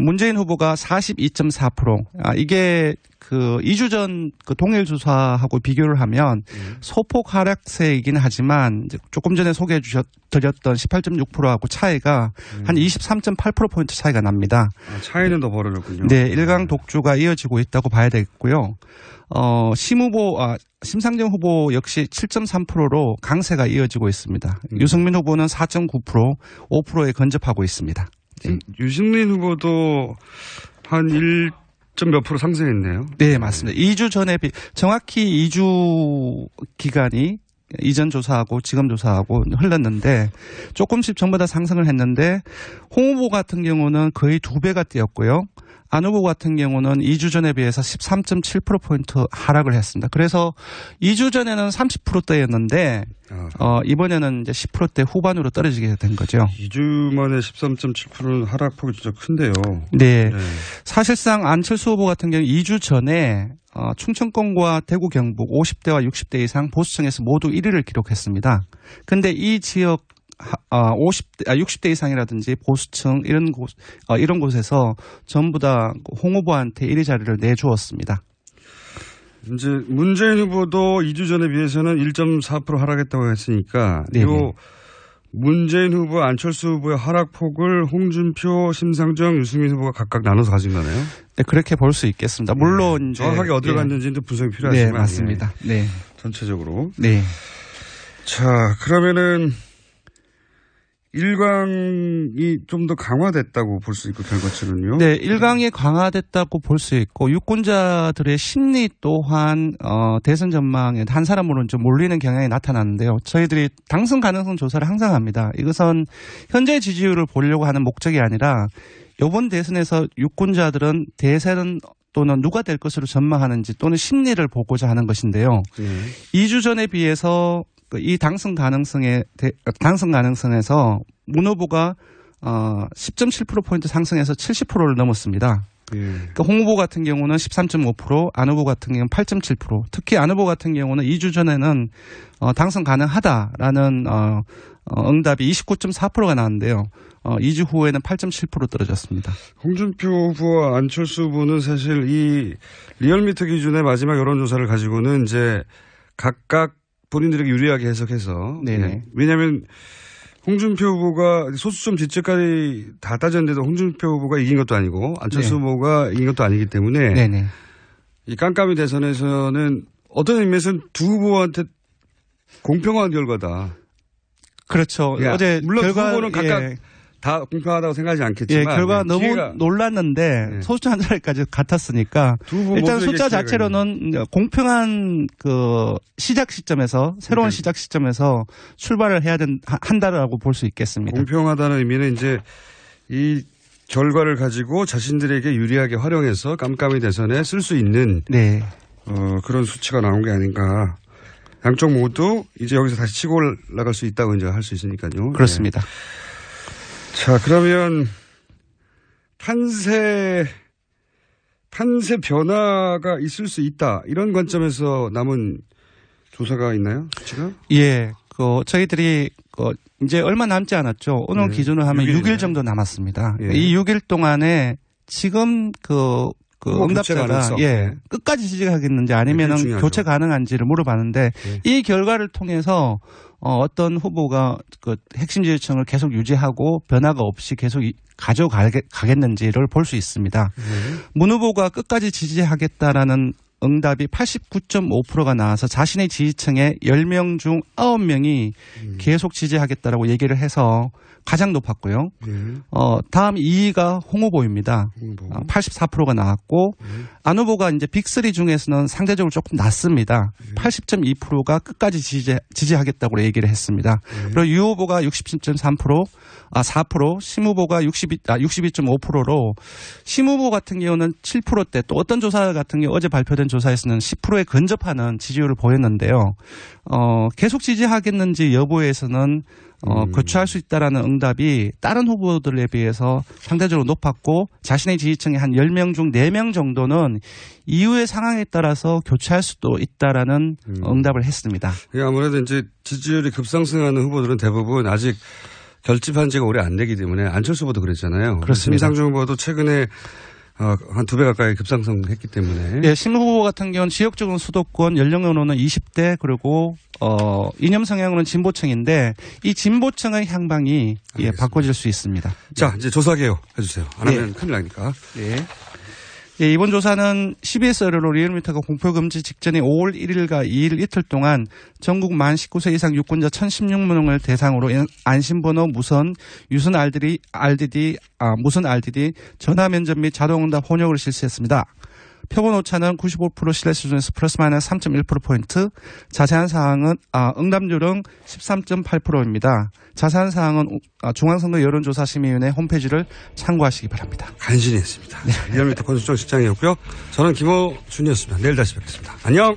문재인 후보가 42.4%. 이게 그 2주 전 그 동일 조사하고 비교를 하면 소폭 하락세이긴 하지만 이제 조금 전에 소개해 드렸던 18.6%하고 차이가 한 23.8%포인트 차이가 납니다. 아, 차이는 더 벌어졌군요. 네, 일강 독주가 이어지고 있다고 봐야 되겠고요. 심상정 후보 역시 7.3%로 강세가 이어지고 있습니다. 유승민 후보는 4.9%, 5%에 근접하고 있습니다. 네. 유승민 후보도 한 1몇 프로 상승했네요. 네, 맞습니다. 2주 전에 정확히 2주 기간이 이전 조사하고 지금 조사하고 흘렀는데 조금씩 전부 다 상승을 했는데 홍 후보 같은 경우는 거의 2배가 뛰었고요. 안 후보 같은 경우는 2주 전에 비해서 13.7%포인트 하락을 했습니다. 그래서 2주 전에는 30%대였는데 이번에는 이제 10%대 후반으로 떨어지게 된 거죠. 2주 만에 13.7%는 하락폭이 진짜 큰데요. 네. 사실상 안철수 후보 같은 경우 2주 전에 충청권과 대구 경북 50대와 60대 이상 보수층에서 모두 1위를 기록했습니다. 근데 이 지역 60대 이상이라든지 보수층 이런 곳에서 전부 다 홍 후보한테 1위 자리를 내주었습니다. 이제 문재인 후보도 2주 전에 비해서는 1.4% 하락했다고 했으니까 이 문재인 후보, 안철수 후보의 하락폭을 홍준표, 심상정, 유승민 후보가 각각 나눠서 가진 거네요. 네, 그렇게 볼 수 있겠습니다. 물론 이제 정확하게 어디로 갔는지도 분석이 필요하지만 네, 맞습니다. 네. 전체적으로. 네. 자, 그러면은 일강이 좀 더 강화됐다고 볼 수 있고 결과치는요? 네, 일강이 강화됐다고 볼 수 있고 유권자들의 심리 또한 대선 전망에 한 사람으로는 좀 몰리는 경향이 나타났는데요. 저희들이 당선 가능성 조사를 항상 합니다. 이것은 현재 지지율을 보려고 하는 목적이 아니라 이번 대선에서 유권자들은 대선 또는 누가 될 것으로 전망하는지 또는 심리를 보고자 하는 것인데요. 2주 전에 비해서 이 당선 가능성에서 문 후보가 10.7%포인트 상승해서 70%를 넘었습니다. 그러니까 홍 후보 같은 경우는 13.5%, 안 후보 같은 경우는 8.7%, 특히 안 후보 같은 경우는 2주 전에는 당선 가능하다라는 응답이 29.4%가 나왔는데요. 2주 후에는 8.7% 떨어졌습니다. 홍준표 후보와 안철수 후보는 사실 이 리얼미터 기준의 마지막 여론조사를 가지고는 이제 각각 본인들에게 유리하게 해석해서. 네. 왜냐하면 홍준표 후보가 소수점 뒷줄까지 다 따졌는데도 홍준표 후보가 이긴 것도 아니고 안철수 후보가 이긴 것도 아니기 때문에 이 깜깜이 대선에서는 어떤 의미에서는 두 후보한테 공평한 결과다. 그렇죠. 어제 물론 두 결과, 후보는 각각 다 공평하다고 생각하지 않겠지만. 결과가 너무 놀랐는데 소수점 한 자리까지 같았으니까 일단 숫자 자체로는 공평한 그 시작 시점에서 새로운 시작 시점에서 출발을 해야 한다라고 볼 수 있겠습니다. 공평하다는 의미는 이제 이 결과를 가지고 자신들에게 유리하게 활용해서 깜깜이 대선에 쓸 수 있는 그런 수치가 나온 게 아닌가. 양쪽 모두 이제 여기서 다시 치고 올라갈 수 있다고 이제 할 수 있으니까요. 그렇습니다. 자, 그러면 탄세 변화가 있을 수 있다. 이런 관점에서 남은 조사가 있나요? 수치가? 예. 저희들이 이제 얼마 남지 않았죠. 오늘 기준으로 하면 6일 정도 남았습니다. 예. 이 6일 동안에 지금 응답자가 끝까지 지지하겠는지 아니면은 교체 가능한지를 물어봤는데 이 결과를 통해서 어떤 후보가 핵심 지지층을 계속 유지하고 변화가 없이 계속 가져가겠는지를 볼 수 있습니다. 문 후보가 끝까지 지지하겠다라는 응답이 89.5%가 나와서 자신의 지지층의 10명 중 9명이 계속 지지하겠다라고 얘기를 해서 가장 높았고요. 다음 2위가 홍 후보입니다. 84%가 나왔고 안 후보가 이제 빅3 중에서는 상대적으로 조금 낮습니다. 80.2%가 끝까지 지지하겠다고 얘기를 했습니다. 그리고 유 후보가 60.3%, 4%, 심 후보가 62.5%로 심 후보 같은 경우는 7%대 또 어떤 조사 같은 경우 어제 발표된 조사에서는 10%에 근접하는 지지율을 보였는데요. 계속 지지하겠는지 여부에서는 교체할 수 있다라는 응답이 다른 후보들에 비해서 상대적으로 높았고 자신의 지지층의 한 10명 중 4명 정도는 이후의 상황에 따라서 교체할 수도 있다라는 응답을 했습니다. 아무래도 이제 지지율이 급상승하는 후보들은 대부분 아직 결집한 지가 오래 안 되기 때문에 안철수 후보도 그랬잖아요. 그렇습니다. 심상정 후보도 최근에 한 2배 가까이 급상승했기 때문에. 예, 심 후보 같은 경우는 지역적으로는 수도권, 연령으로는 20대 그리고 이념 성향으로는 진보층인데 이 진보층의 향방이 바꿔질 수 있습니다. 자, 이제 조사 개요 해주세요. 안 하면 큰일 나니까. 예, 이번 조사는 CBS 의뢰로 리얼미터가 공표금지 직전인 5월 1일과 2일 이틀 동안 전국 만 19세 이상 유권자 1,016명을 대상으로 안심번호 무선, 유선 무선 RDD, 전화 면접 및 자동응답 혼역을 실시했습니다. 표본 오차는 95% 신뢰 수준에서 플러스 마이너스 3.1%포인트, 자세한 사항은, 응답률은 13.8%입니다. 자세한 사항은 중앙선거 여론조사심의위원회 홈페이지를 참고하시기 바랍니다. 간신히 했습니다. 리얼미터 권수정 실장이었고요. 저는 김호준이었습니다. 내일 다시 뵙겠습니다. 안녕!